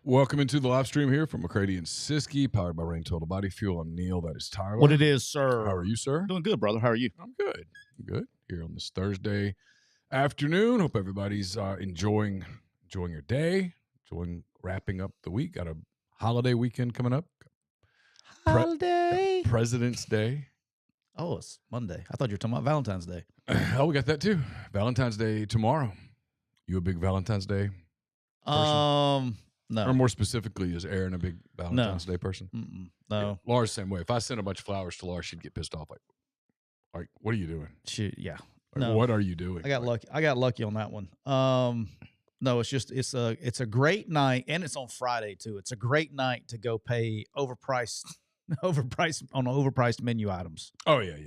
Welcome into the live stream here from McCready and Siskey, powered by Rain Total Body Fuel. I'm Neal. That is Tyler. What it is, sir. How are you, sir? Doing good, brother. How are you? I'm good. Good. Here on this Thursday afternoon. Hope everybody's enjoying your day, enjoying wrapping up the week. Got a holiday weekend coming up. Holiday. President's Day. Oh, it's Monday. I thought you were talking about Valentine's Day. Oh, we got that too. Valentine's Day tomorrow. You a big Valentine's Day person? No. Or more specifically, is Aaron a big Valentine's Day person? No. Yeah. Laura's the same way. If I sent a bunch of flowers to Laura, she'd get pissed off. Like, what are you doing? Yeah. Like, what are you doing? I got lucky. I got lucky on that one. No, it's just it's a great night, and it's on Friday too. It's a great night to go pay overpriced on overpriced menu items. Oh yeah.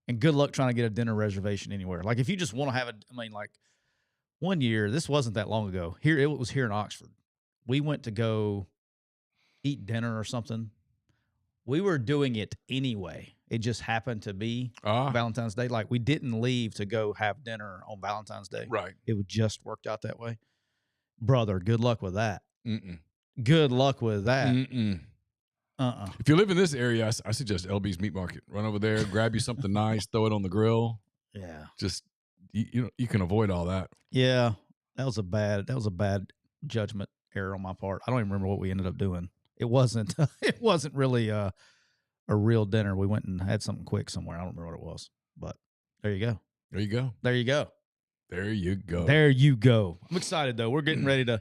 And good luck trying to get a dinner reservation anywhere. Like if you just want to have like one year, this wasn't that long ago. It was here in Oxford. We went to go eat dinner or something. We were doing it anyway. It just happened to be Valentine's Day. Like we didn't leave to go have dinner on Valentine's Day. Right. It just worked out that way. Brother, good luck with that. Mm-mm. Good luck with that. Mm-mm. If you live in this area, I suggest LB's Meat Market. Run over there, grab you something nice, throw it on the grill. Yeah. Just you can avoid all that. Yeah. That was a bad judgment error on my part. I don't even remember what we ended up doing. It wasn't really a real dinner. We went and had something quick somewhere. I don't remember what it was. But there you go. There you go. There you go. There you go. There you go. I'm excited though. We're getting ready to.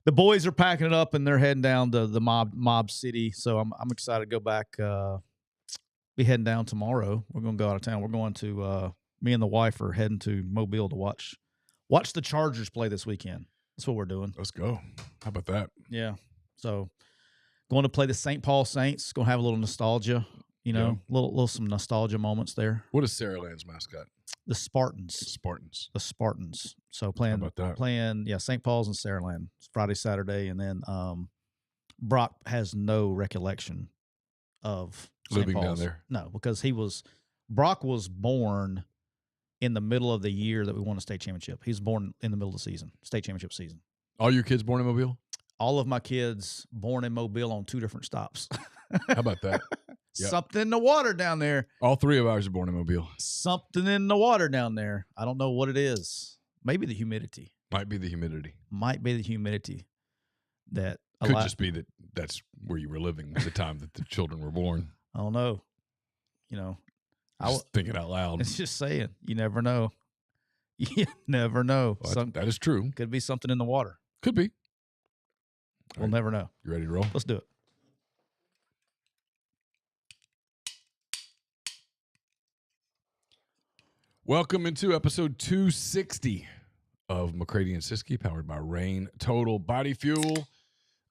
The boys are packing it up and they're heading down to the mob city. So I'm excited to go back. Be heading down tomorrow. We're gonna go out of town. We're going to me and the wife are heading to Mobile to watch the Chargers play this weekend. That's what we're doing. Let's go. How about that? Yeah. So going to play the St. Paul Saints. Going to have a little nostalgia. Little some nostalgia moments there. What is Saraland's mascot? The Spartans. The Spartans. So playing, how about that? Playing, St. Paul's and Saraland. It's Friday, Saturday, and then Brock has no recollection of living down there. No, because Brock was born in the middle of the year that we won a state championship. He was born in the middle of the season, state championship season. All your kids born in Mobile? All of my kids born in Mobile on 2 different stops. How about that? Yep. Something in the water down there. All 3 of ours are born in Mobile. Something in the water down there. I don't know what it is. Maybe the humidity. Might be the humidity. That could just be that's where you were living at the time that the children were born. I don't know. I was thinking out loud. It's just saying. You never know. You never know. Well, that is true. Could be something in the water. Could be. We'll never know. You ready to roll? Let's do it. Welcome into episode 260 of McCready and Siskey, powered by Rain Total Body Fuel.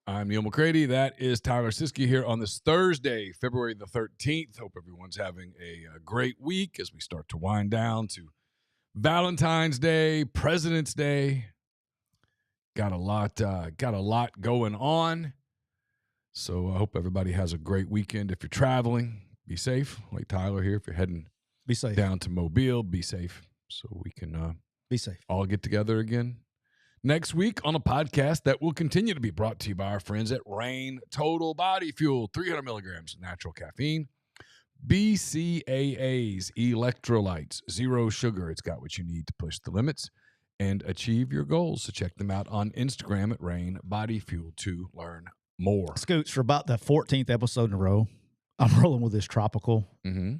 I'm Neal McCready. That is Tyler Siskey here on this Thursday, February the 13th. Hope everyone's having a great week as we start to wind down to Valentine's Day, President's Day. Got a lot going on. So I hope everybody has a great weekend. If you're traveling, be safe. Like Tyler here, if you're heading be safe down to Mobile, be safe so we can be safe. All get together again next week on a podcast that will continue to be brought to you by our friends at Rain Total Body Fuel. 300 milligrams of natural caffeine, BCAAs, electrolytes, 0 sugar. It's got what you need to push the limits and achieve your goals. So check them out on Instagram at Rain Body Fuel to learn more. Scoots, for about the 14th episode in a row, I'm rolling with this tropical. Mm-hmm.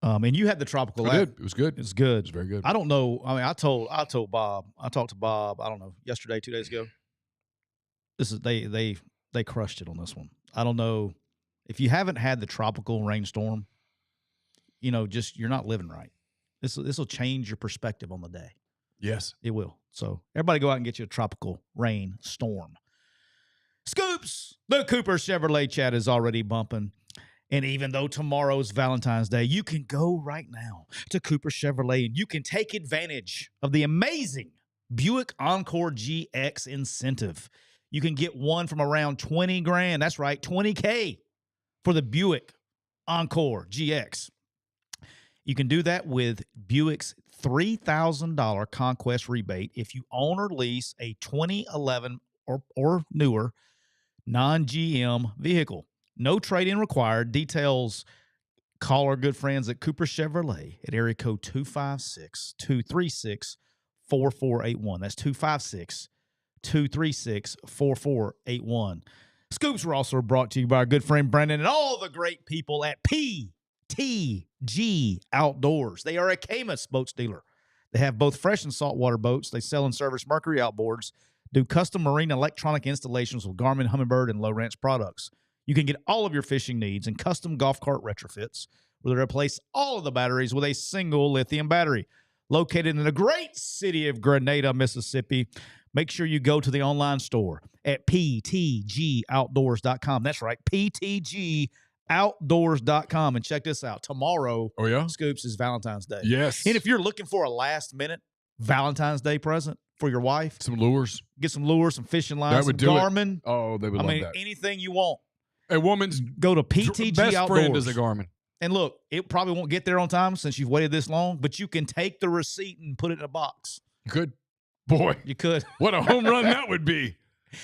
And you had the tropical. It was good. It's good. It was very good. I don't know. I mean, I told Bob. I talked to Bob. I don't know, yesterday, 2 days ago. This is they crushed it on this one. I don't know if you haven't had the tropical rainstorm. Just you're not living right. This will change your perspective on the day. Yes, it will. So everybody, go out and get you a tropical rainstorm. Scoops. The Cooper Chevrolet chat is already bumping. And even though tomorrow's Valentine's Day, you can go right now to Cooper Chevrolet and you can take advantage of the amazing Buick Encore GX incentive. You can get one from around $20,000. That's right, $20K for the Buick Encore GX. You can do that with Buick's $3,000 conquest rebate if you own or lease a 2011 or newer non-GM vehicle. No trade-in required. Details, call our good friends at Cooper Chevrolet at area code 256-236-4481. That's 256-236-4481. Scoops were also brought to you by our good friend Brandon and all the great people at PTG Outdoors. They are a Camus boats dealer. They have both fresh and saltwater boats. They sell and service Mercury outboards, do custom marine electronic installations with Garmin, Humminbird, and Low Ranch products. You can get all of your fishing needs and custom golf cart retrofits where they replace all of the batteries with a single lithium battery. Located in the great city of Grenada, Mississippi, make sure you go to the online store at ptgoutdoors.com. That's right, ptgoutdoors.com. And check this out. Tomorrow, Scoops, is Valentine's Day. Yes. And if you're looking for a last-minute Valentine's Day present for your wife, some lures. Get some lures, some fishing lines, that would some do Garmin. It. Oh, they would love that. Anything you want. A woman's go to PTG best Outdoors. friend is a Garmin. And look, it probably won't get there on time since you've waited this long, but you can take the receipt and put it in a box. You could. Boy. You could. What a home run that would be.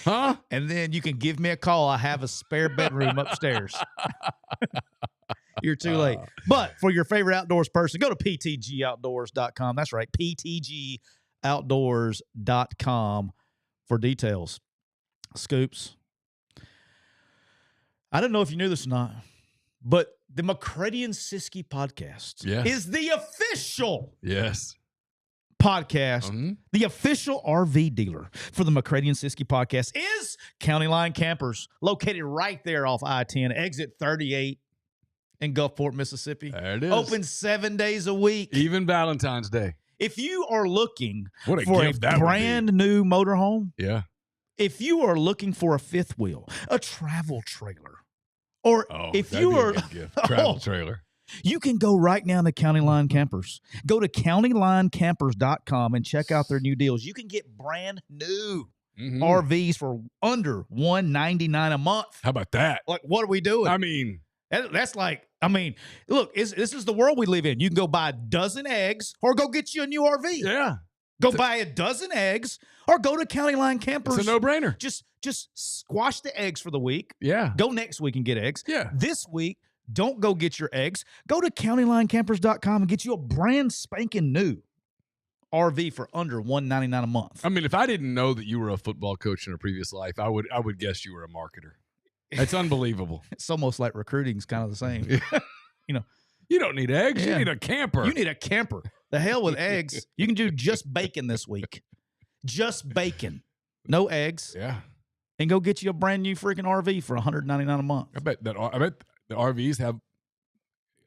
Huh? And then you can give me a call. I have a spare bedroom upstairs. You're too late. But for your favorite outdoors person, go to ptgoutdoors.com. That's right, ptgoutdoors.com for details. Scoops. I don't know if you knew this or not, but the McCready Siskey podcast is the official podcast. The official RV dealer for the McCready Siskey podcast is County Line Campers, located right there off I-10, exit 38 in Gulfport, Mississippi. There it is. Open 7 days a week. Even Valentine's Day. If you are looking for a brand new motorhome, if you are looking for a fifth wheel, a travel trailer, or if you are travel trailer, you can go right now to County Line Campers. Go to countylinecampers.com and check out their new deals. You can get brand new RVs for under $199 a month. How about that? Like, what are we doing? I mean, that's like, look, this is the world we live in. You can go buy a dozen eggs or go get you a new RV. Yeah. Go buy a dozen eggs or go to County Line Campers. It's a no-brainer. Just squash the eggs for the week. Yeah. Go next week and get eggs. Yeah. This week, don't go get your eggs. Go to countylinecampers.com and get you a brand spanking new RV for under $199 a month. I mean, if I didn't know that you were a football coach in a previous life, I would guess you were a marketer. It's unbelievable. It's almost like recruiting's kind of the same. You don't need eggs. You need a camper. You need a camper. The hell with eggs. You can do just bacon this week. Just bacon. No eggs. Yeah. And go get you a brand new freaking RV for $199 a month. I bet the RVs have.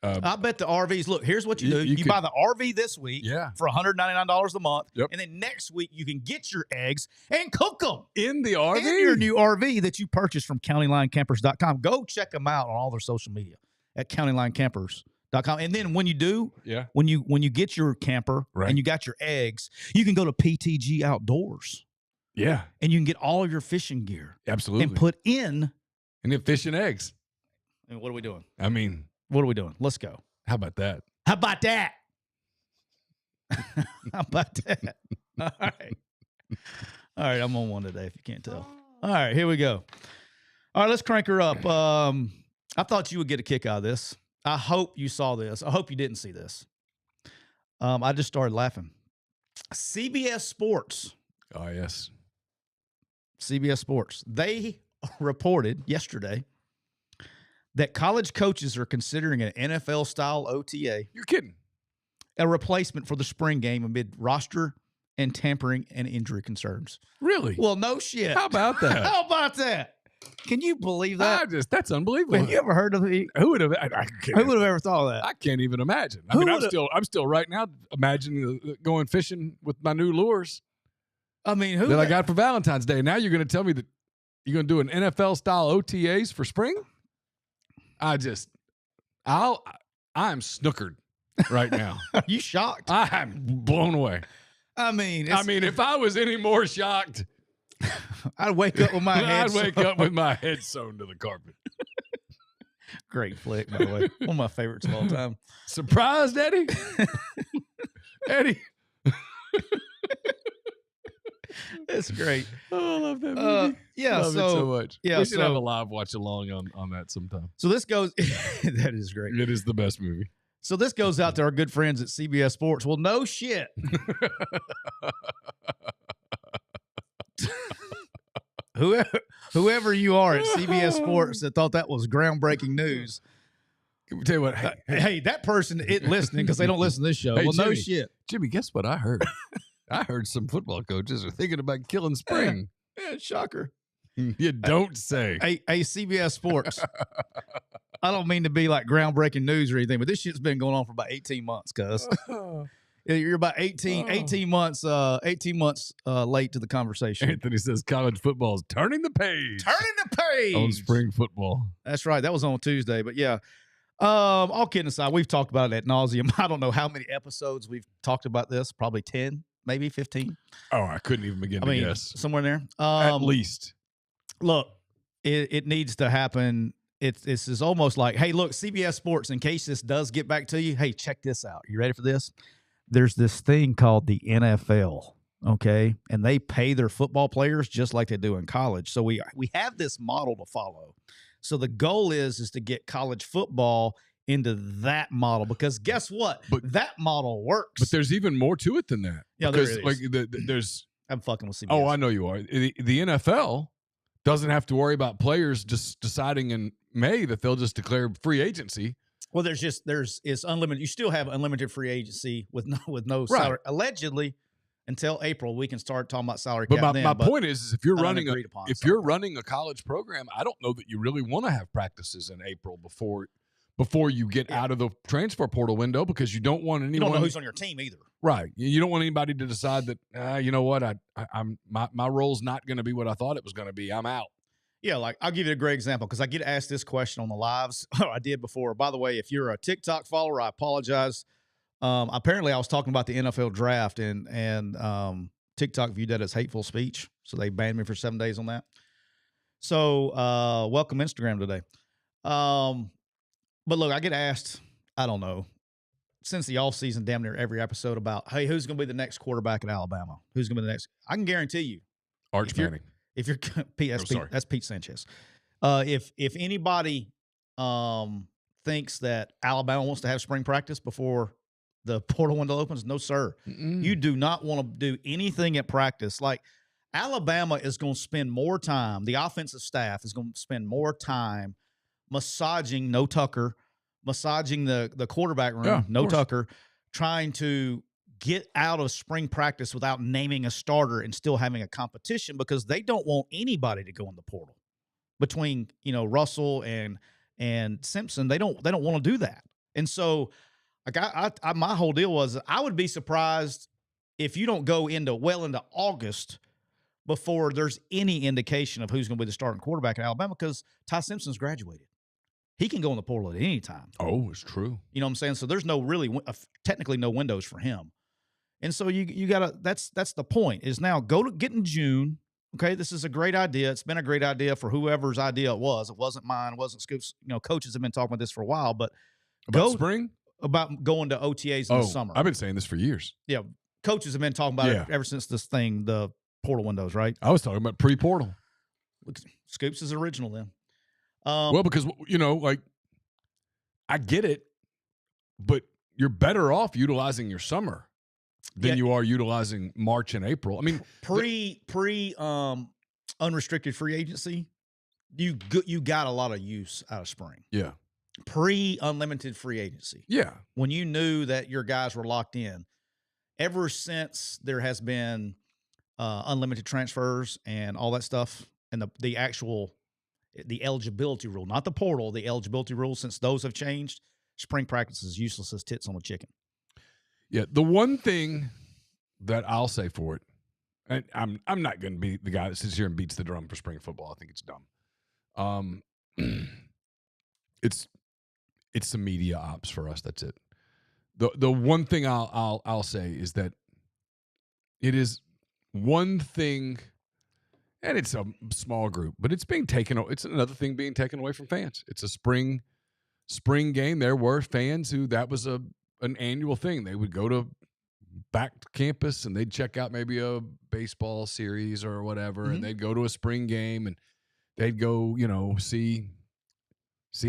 I bet the RVs. Look, here's what you do. You buy the RV this week for $199 a month. Yep. And then next week you can get your eggs and cook them in the RV. In your new RV that you purchased from countylinecampers.com. Go check them out on all their social media at countylinecampers.com. And then when you do, when you get your camper and you got your eggs, you can go to PTG Outdoors. Yeah. And you can get all of your fishing gear. Absolutely. And put in. And then fish and eggs. I mean, what are we doing? I mean. What are we doing? Let's go. How about that? How about that? How about that? All right. All right, I'm on one today if you can't tell. All right, here we go. All right, let's crank her up. I thought you would get a kick out of this. I hope you saw this. I hope you didn't see this. I just started laughing. CBS Sports. Oh, yes. CBS Sports. They reported yesterday that college coaches are considering an NFL-style OTA. You're kidding. A replacement for the spring game amid roster and tampering and injury concerns. Really? Well, no shit. How about that? How about that? Can you believe that? That's unbelievable. Have you ever heard of it? Who would have ever thought of that? I can't even imagine. I mean, I'm still right now imagining going fishing with my new lures. I mean, that I got for Valentine's Day. Now you're going to tell me that you're going to do an NFL-style OTAs for spring? I'm snookered right now. Are you shocked? I'm blown away. I mean, if I was any more shocked, I'd wake up with my head. I'd wake up with my head sewn to the carpet. Great flick, by the way. One of my favorites of all time. Surprised, Eddie? Eddie. It's great. Oh, I love that movie. Yeah, Love it so much. yeah, We should have a so live watch along on that sometime. so this goes. That is great. It is the best movie. So this goes out to our good friends at CBS Sports. Well, no shit. Whoever you are at CBS Sports that thought that was groundbreaking news. Can we tell you what? Hey, that person isn't listening because they don't listen to this show. Hey, well, no Jimmy. shit. Jimmy, guess what I heard? I heard some football coaches are thinking about killing spring. Yeah, shocker. You don't say. Hey, CBS Sports. I don't mean to be like groundbreaking news or anything, but this shit's been going on for about 18 months, cuz. You're about 18 months late to the conversation. Anthony says college football is turning the page. Turning the page On spring football. That's right. That was on Tuesday, but yeah. All kidding aside, we've talked about it ad nauseum. I don't know how many episodes we've talked about this. Probably 10, maybe 15. Oh, I couldn't even begin to guess. Somewhere in there. At least. Look, it needs to happen. This is almost like, hey, look, CBS Sports, in case this does get back to you, hey, check this out. You ready for this? There's this thing called the NFL, okay? And they pay their football players just like they do in college. So we have this model to follow. So the goal is to get college football into that model, because guess what? But that model works. But there's even more to it than that. Yeah, because there is. there's I'm fucking with CBS. Oh, I know you are. The NFL doesn't have to worry about players just deciding in May that they'll just declare free agency. Well, it's unlimited. You still have unlimited free agency with no Right. salary. Allegedly, until April, we can start talking about salary But cap. my point is if you're running you're running a college program, I don't know that you really want to have practices in April before you get out of the transfer portal window, because you don't want anyone. You don't know who's on your team either. Right. You don't want anybody to decide that, you know what, my role's not going to be what I thought it was going to be. I'm out. Yeah, like I'll give you a great example because I get asked this question on the lives. I did before. By the way, if you're a TikTok follower, I apologize. Apparently, I was talking about the NFL draft, and TikTok viewed that as hateful speech, so they banned me for 7 days on that. So, welcome Instagram today. But look, I get asked, I don't know, since the offseason, damn near every episode about, hey, who's going to be the next quarterback at Alabama? Who's going to be the next? I can guarantee you. Arch Manning. If you're that's Pete Sanchez. If anybody thinks that Alabama wants to have spring practice before the portal window opens, no, sir. Mm-mm. You do not want to do anything at practice. Like Alabama is going to spend more time. The offensive staff is going to spend more time massaging massaging the quarterback room, Tucker, trying to get out of spring practice without naming a starter and still having a competition, because they don't want anybody to go in the portal between, Russell and Simpson. They don't want to do that. And so like I my whole deal was I would be surprised if you don't go into August before there's any indication of who's going to be the starting quarterback at Alabama, because Ty Simpson's graduated. He can go in the portal at any time. Oh, it's true. You know what I'm saying? So there's technically no windows for him. And so you gotta, that's the point, is now get in June. Okay. This is a great idea. It's been a great idea for whoever's idea it was. It wasn't mine. It wasn't Scoop's. Coaches have been talking about this for a while, but spring? About going to OTAs in the summer. I've been saying this for years. Yeah. Coaches have been talking about it ever since this thing, the portal windows, right? I was talking about pre-portal. Scoops is original then. Well, because, I get it, but you're better off utilizing your summer than you are utilizing March and April. I mean, pre unrestricted free agency, you got a lot of use out of spring. Yeah. Pre-unlimited free agency. Yeah. When you knew that your guys were locked in. Ever since there has been unlimited transfers and all that stuff, and the eligibility rule, not the portal, the eligibility rule, since those have changed, spring practice is useless as tits on a chicken. Yeah. The one thing that I'll say for it, and I'm not going to be the guy that sits here and beats the drum for spring football. I think it's dumb. It's some media ops for us. That's it. The one thing I'll say is that it is one thing, and it's a small group, but it's another thing being taken away from fans. It's a spring game. There were fans who that was an annual thing. They would go to back to campus and they'd check out maybe a baseball series or whatever, and they'd go to a spring game and they'd go, see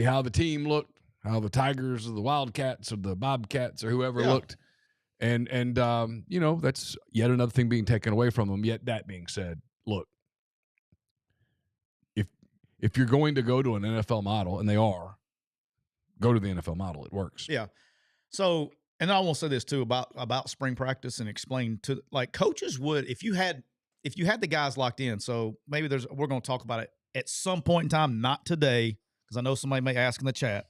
how the team looked, how the Tigers or the Wildcats or the Bobcats or whoever looked. And that's yet another thing being taken away from them. Yet that being said, look, if you're going to go to an NFL model, and they are, go to the NFL model. It works. Yeah. So, and I want to say this too about spring practice and explain to coaches would, if you had the guys locked in. So maybe we're going to talk about it at some point in time, not today, because I know somebody may ask in the chat.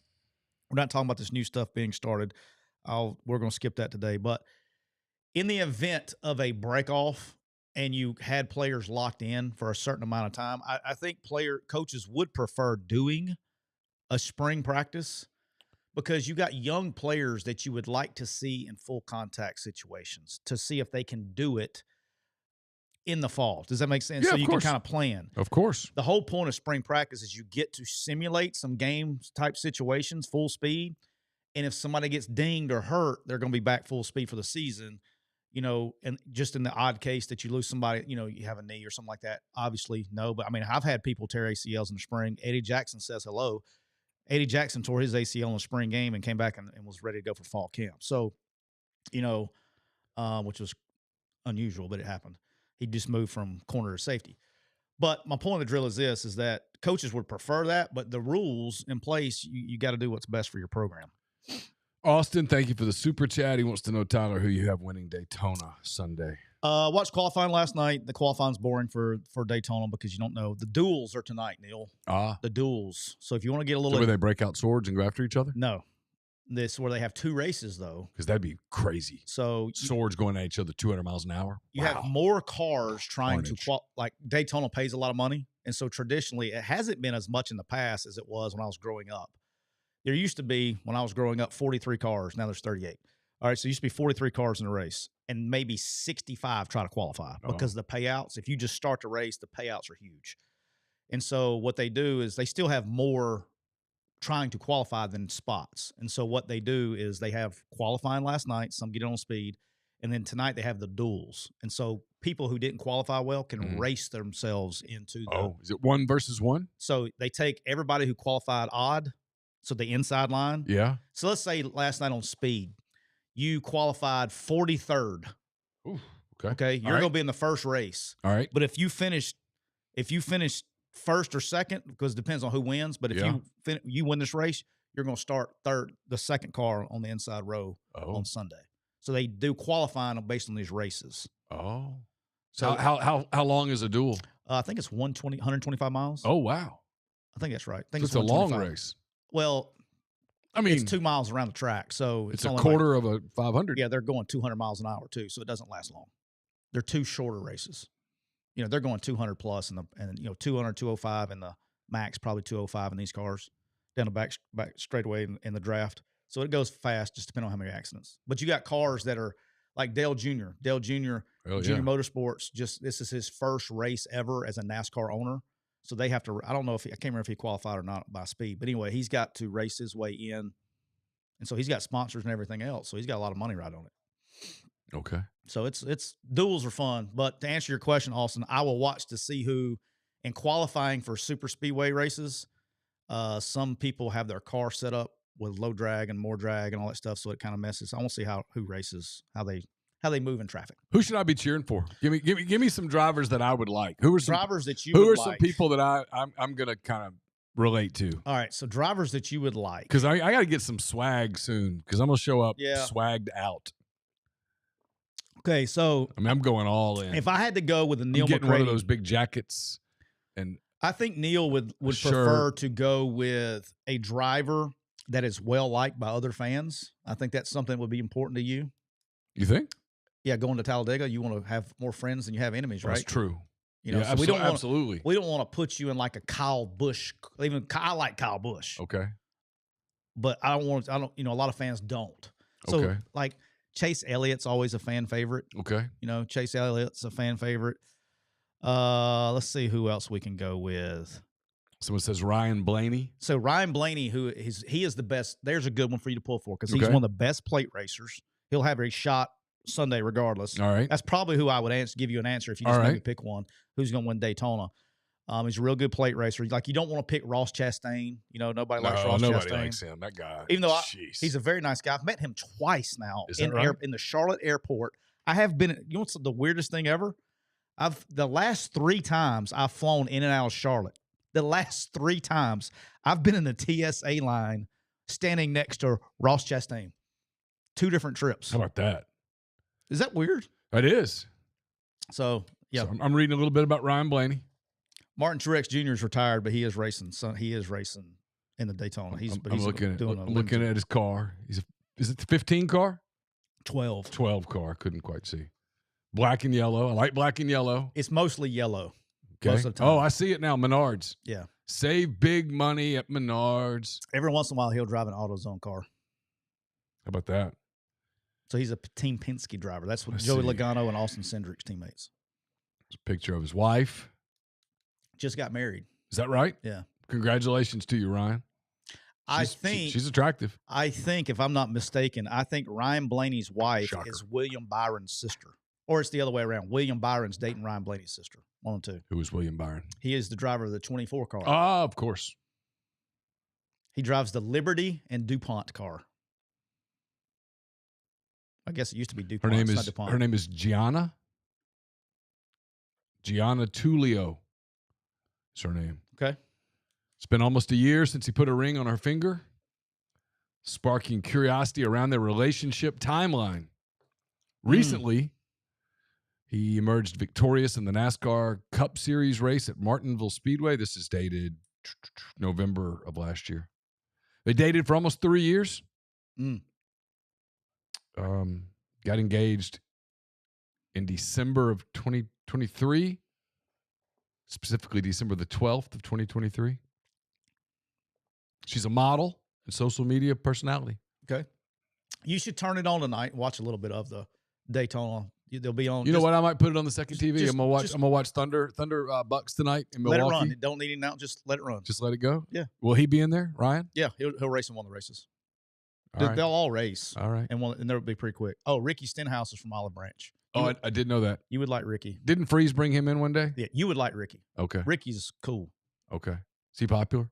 We're not talking about this new stuff being started. We're going to skip that today. But in the event of a break off and you had players locked in for a certain amount of time, I think coaches would prefer doing a spring practice, because you got young players that you would like to see in full contact situations to see if they can do it in the fall. Does that make sense? Yeah, so you can kind of plan. Of course. The whole point of spring practice is you get to simulate some game type situations, full speed. And if somebody gets dinged or hurt, they're going to be back full speed for the season. And just in the odd case that you lose somebody, you have a knee or something like that, obviously no. But I mean, I've had people tear ACLs in the spring. Eddie Jackson says hello. Eddie Jackson tore his ACL in the spring game and came back and was ready to go for fall camp. So, which was unusual, but it happened. He just moved from corner to safety. But my point of the drill is that coaches would prefer that, but the rules in place, you got to do what's best for your program. Austin, thank you for the super chat. He wants to know, Tyler, who you have winning Daytona Sunday. Watched qualifying last night. The qualifying's boring for Daytona because you don't know. The duels are tonight, Neal. The duels. So if you want to get a little... where they break out swords and go after each other? No. This where they have two races, though. Because that'd be crazy. So swords going at each other 200 miles an hour. You have more cars trying to... Daytona pays a lot of money. And so traditionally, it hasn't been as much in the past as it was when I was growing up. There used to be, when I was growing up, 43 cars. Now there's 38. All right, so it used to be 43 cars in a race, and maybe 65 try to qualify because the payouts, if you just start the race, the payouts are huge. And so what they do is they still have more trying to qualify than spots. And so what they do is they have qualifying last night, some get on speed, and then tonight they have the duels. And so people who didn't qualify well can race themselves into the... is it 1 versus 1? So they take everybody who qualified odd, so the inside line. Yeah. So let's say last night on speed, you qualified 43rd. Ooh, okay. You're going to be in the first race. All right. But if you finish first or second, because it depends on who wins, but if you win this race, you're going to start third, the second car on the inside row on Sunday. So they do qualifying based on these races. Oh. So how long is a duel? I think it's 125 miles. Oh, wow. I think that's right. I think it's a long race. Well, I mean, it's 2 miles around the track, so it's a quarter of a 500. Yeah, they're going 200 miles an hour too, so it doesn't last long. They're two shorter races. They're going 200 plus, and 200, 205, and the max probably 205 in these cars down the back straightaway in the draft. So it goes fast, just depending on how many accidents. But you got cars that are like Dale Jr. Junior Motorsports. This is his first race ever as a NASCAR owner. So they have to, I don't know I can't remember if he qualified or not by speed, but anyway, he's got to race his way in. And so he's got sponsors and everything else. So he's got a lot of money right on it. Okay. So it's duels are fun. But to answer your question, Austin, I will watch to see who, in qualifying for super speedway races, some people have their car set up with low drag and more drag and all that stuff. So it kind of messes. I want to see who races, how they move in traffic. Who should I be cheering for? Give me some drivers that I would like. Who are some drivers that you? Who would are some people that I'm gonna kind of relate to? All right, so drivers that you would like, because I got to get some swag soon because I'm gonna show up swagged out. Okay, so I mean I'm going all in. If I had to go with a Neal getting McCready, one of those big jackets, and I think Neal would prefer to go with a driver that is well liked by other fans. I think that's something that would be important to you. You think? Yeah, going to Talladega, you want to have more friends than you have enemies, right? That's true. So we don't absolutely. We don't want to put you in like a Kyle Busch. I like Kyle Busch. Okay. But I don't. A lot of fans don't. So like Chase Elliott's always a fan favorite. Okay. Chase Elliott's a fan favorite. Let's see who else we can go with. Someone says Ryan Blaney. So Ryan Blaney, he is the best. There's a good one for you to pull for because he's one of the best plate racers. He'll have a shot Sunday regardless. All right. That's probably who I would give you an answer if you just made me pick one. Who's going to win Daytona? He's a real good plate racer. Like, you don't want to pick Ross Chastain. You know, nobody likes Ross Chastain. Nobody likes him. That guy. Even though he's a very nice guy. I've met him twice now in the Charlotte airport. I have been. You know what's the weirdest thing ever? The last 3 times I've flown in and out of Charlotte. The last 3 times I've been in the TSA line standing next to Ross Chastain. 2 different trips. How about that? Is that weird? It is. So, yeah. So I'm reading a little bit about Ryan Blaney. Martin Truex Jr. is retired, but he is racing. So he is racing in the Daytona. I'm looking at his car. Is it the 15 car? 12. 12 car. Couldn't quite see. Black and yellow. I like black and yellow. It's mostly yellow. Okay. Most of the time. Oh, I see it now. Menards. Yeah. Save big money at Menards. Every once in a while, he'll drive an AutoZone car. How about that? So he's a Team Penske driver. That's what Joey Logano and Austin Cindric's teammates. There's a picture of his wife. Just got married. Is that right? Yeah. Congratulations to you, Ryan. I think she's attractive. I think, if I'm not mistaken, Ryan Blaney's wife is William Byron's sister. Or it's the other way around. William Byron's dating Ryan Blaney's sister. 1 and 2. Who is William Byron? He is the driver of the 24 car. Ah, of course. He drives the Liberty and DuPont car. I guess it used to be DuPont. Her name is Gianna. Gianna Tullio is her name. Okay. It's been almost a year since he put a ring on her finger, sparking curiosity around their relationship timeline. Recently, he emerged victorious in the NASCAR Cup Series race at Martinsville Speedway. This is dated November of last year. They dated for almost 3 years. Got engaged in December of 2023, specifically December the 12th of 2023. She's a model and social media personality. Okay. You should turn it on tonight and watch a little bit of the Daytona. They'll be on. You know what? I might put it on the second TV. I'm gonna watch Thunder Bucks tonight in Milwaukee. Let it run. It don't need it now. Just let it run. Just let it go. Yeah. Will he be in there, Ryan? Yeah, he'll race in one of the races. Right. They'll all race. All right. And they'll be pretty quick. Oh, Ricky Stenhouse is from Olive Branch. I did know that. You would like Ricky. Didn't Freeze bring him in one day? Yeah, you would like Ricky. Okay. Ricky's cool. Okay. Is he popular?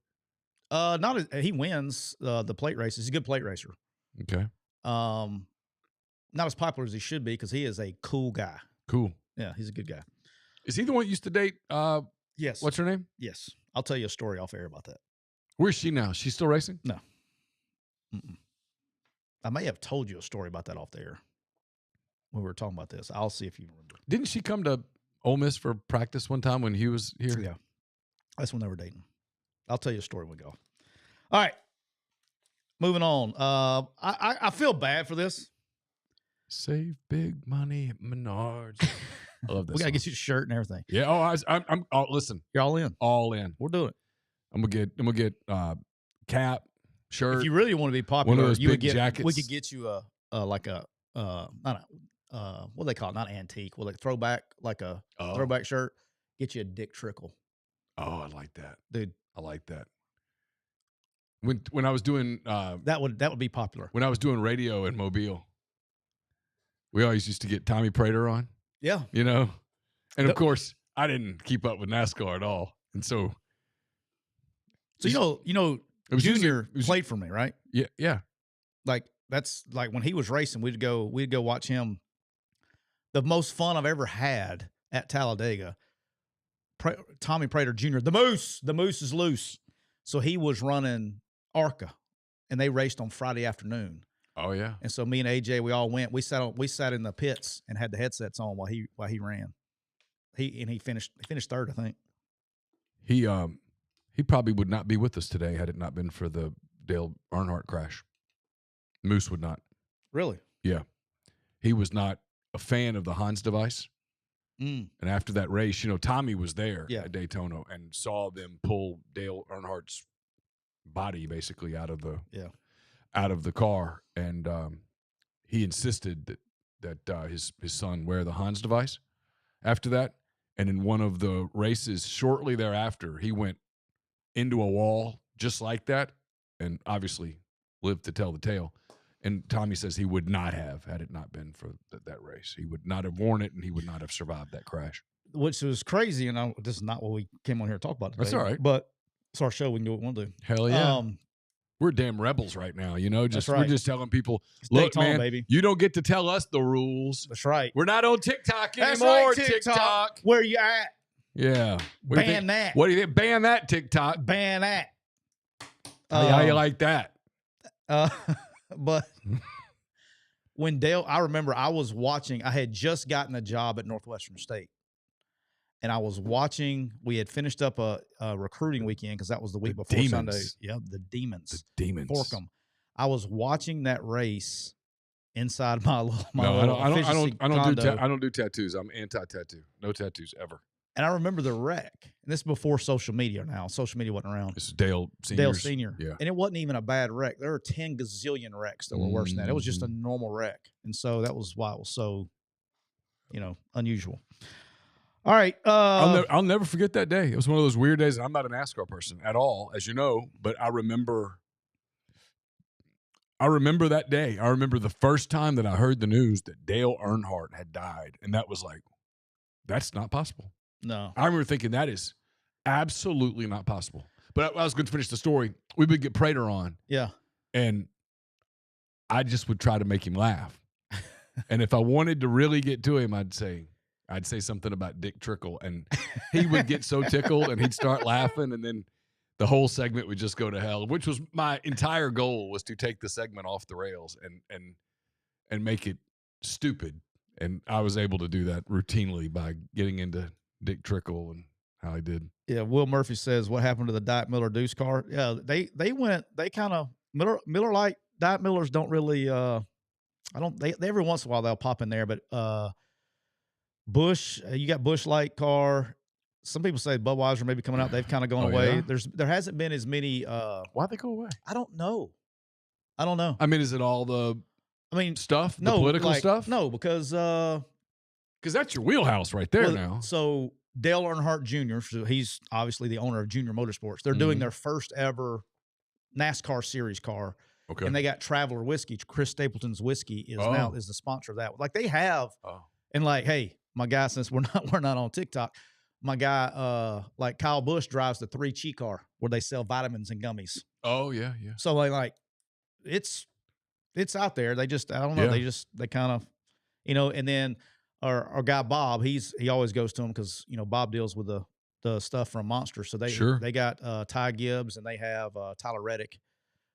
He wins the plate races. He's a good plate racer. Okay. Not as popular as he should be because he is a cool guy. Cool. Yeah, he's a good guy. Is he the one that used to date? Yes. What's her name? Yes. I'll tell you a story off air about that. Where's she now? She's still racing? No. I may have told you a story about that off the air when we were talking about this. I'll see if you remember. Didn't she come to Ole Miss for practice one time when he was here? Yeah. That's when they were dating. I'll tell you a story when we go. All right. Moving on. I feel bad for this. Save big money at Menards. I love this. We got to get you a shirt and everything. Yeah. I'm listen. You're all in. All in. We'll do it. I'm gonna get cap, shirt. If you really want to be popular, one of those big jackets. We could get you what do they call it? Not antique. Well, like throwback, like a throwback shirt. Get you a Dick Trickle. Oh, I like that, dude. I like that. When I was doing that would be popular. When I was doing radio in Mobile, we always used to get Tommy Prater on. Yeah, you know, and of course I didn't keep up with NASCAR at all, and so you know, Junior played for me, right? Yeah, yeah. Like that's like when he was racing, we'd go watch him. The most fun I've ever had at Talladega. Tommy Prater Jr. The Moose is loose, so he was running ARCA, and they raced on Friday afternoon. Oh yeah. And so me and AJ, we all went. We sat in the pits and had the headsets on while he ran. He finished third, I think. He probably would not be with us today had it not been for the Dale Earnhardt crash. Moose would not. Really? Yeah. He was not a fan of the Hans device. And after that race, you know, Tommy was there at Daytona and saw them pull Dale Earnhardt's body basically out of the car, and he insisted that his son wear the Hans device after that. And in one of the races shortly thereafter, he went into a wall just like that, and obviously lived to tell the tale. And Tommy says he would not have had it not been for that race. He would not have worn it, and he would not have survived that crash. Which was crazy, and this is not what we came on here to talk about today. That's all right. But it's our show. We can do what we want to do. Hell yeah. We're damn rebels right now, you know. Just right. We're just telling people, It's look, Daytona, man, baby. you don't get to tell us the rules. That's right. We're not on TikTok That's anymore. right, TikTok. Where you at? Yeah. Ban that. What do you think? Ban that TikTok. Ban that. How you like that? But when Dale, I remember I was watching. I had just gotten a job at Northwestern State. And I was watching. We had finished up a recruiting weekend because that was the week before Demons. Sunday. Yeah, the Demons. The Demons. Fork 'em. I was watching that race inside my little I condo. don't do tattoos. I'm anti-tattoo. No tattoos ever. And I remember the wreck. And this is before social media now. Social media wasn't around. This is Dale Senior. Dale Senior. Yeah. And it wasn't even a bad wreck. There were 10 gazillion wrecks that were worse than that. It was just a Mm-hmm. normal wreck. And so that was why it was so, unusual. All right. I'll never forget that day. It was one of those weird days. I'm not a NASCAR person at all, as you know, but I remember that day. I remember the first time that I heard the news that Dale Earnhardt had died, and that was like, that's not possible. No. I remember thinking that is absolutely not possible. But I was going to finish the story. We would get Prater on. Yeah. And I just would try to make him laugh. And if I wanted to really get to him, I'd say something about Dick Trickle, and he would get so tickled and he'd start laughing, and then the whole segment would just go to hell, which was my entire goal, was to take the segment off the rails and make it stupid. And I was able to do that routinely by getting into Dick Trickle and how he did. Yeah. Will Murphy says, what happened to the Diet Miller Deuce car? Yeah. They kind of Miller Lite Diet Millers don't really, they every once in a while they'll pop in there, but, Bush, you got Bush Light car. Some people say Budweiser may be coming out. They've kind of gone away. Yeah? There hasn't been as many. Why'd they go away? I don't know. I mean, is it all the stuff, the political stuff? No, because that's your wheelhouse right there now. So Dale Earnhardt Jr., so he's obviously the owner of Junior Motorsports. They're doing their first ever NASCAR series car. Okay. And they got Traveler Whiskey. Chris Stapleton's whiskey is the sponsor of that. Like they have, and like, hey, my guy, since we're not on TikTok, my guy, like Kyle Busch drives the 3Chi car where they sell vitamins and gummies. Oh yeah. So like it's out there. They just, I don't know. Yeah. They kind of, and then our guy, Bob, he always goes to him because, Bob deals with the stuff from Monster. So they got Ty Gibbs and they have Tyler Reddick.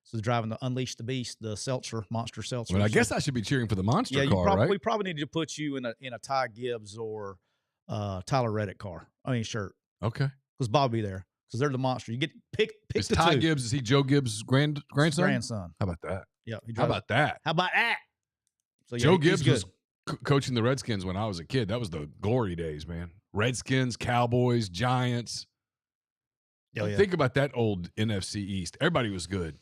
So driving the Unleash the Beast, the seltzer, Monster seltzer. Well, I guess I should be cheering for the Monster car, right? We probably need to put you in a Ty Gibbs or Tyler Reddick car. Shirt. Okay. Because Bob will be there. Because they're the Monster. You get pick is the Ty two. Gibbs, is he Joe Gibbs' grandson? Grandson. How about that? Yeah. How about that? So Joe Gibbs was coaching the Redskins when I was a kid. That was the glory days, man. Redskins, Cowboys, Giants. Think about that old NFC East. Everybody was good.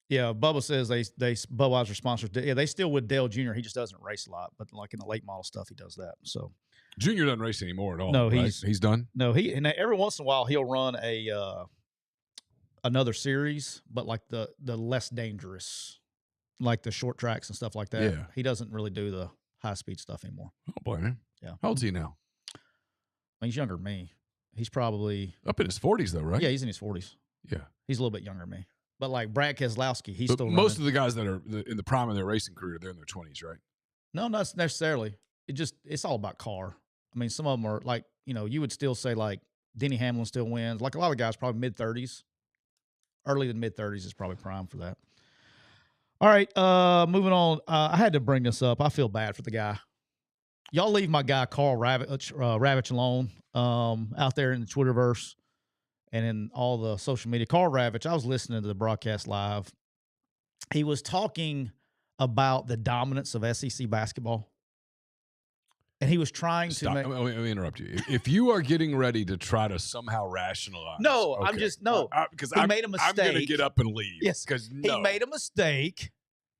Yeah, Bubba says they Budweiser sponsors. Yeah, they still with Dale Jr. He just doesn't race a lot, but like in the late model stuff, he does that. So Junior doesn't race anymore at all. No, right? he's done. No, and every once in a while he'll run another series, but like the less dangerous, like the short tracks and stuff like that. Yeah, he doesn't really do the high speed stuff anymore. Oh boy, man. Yeah. How old's he now? He's younger than me. He's probably up in his 40s though, right? Yeah, he's in his 40s. Yeah, he's a little bit younger than me. But like Brad Keselowski, he's still most running. of the guys that are in the prime of their racing career, they're in their 20s, right? No, not necessarily. It's all about car. I mean, some of them are like, you would still say like Denny Hamlin still wins. Like a lot of guys, probably mid-30s. Early to mid-30s is probably prime for that. All right, moving on. I had to bring this up. I feel bad for the guy. Y'all leave my guy Karl Ravech alone out there in the Twitterverse and in all the social media. Karl Ravech, I was listening to the broadcast live. He was talking about the dominance of SEC basketball. And he was trying to make... Let me interrupt you. If you are getting ready to try to somehow rationalize... No, okay. Because he made a mistake. I'm going to get up and leave. Yes, because he made a mistake.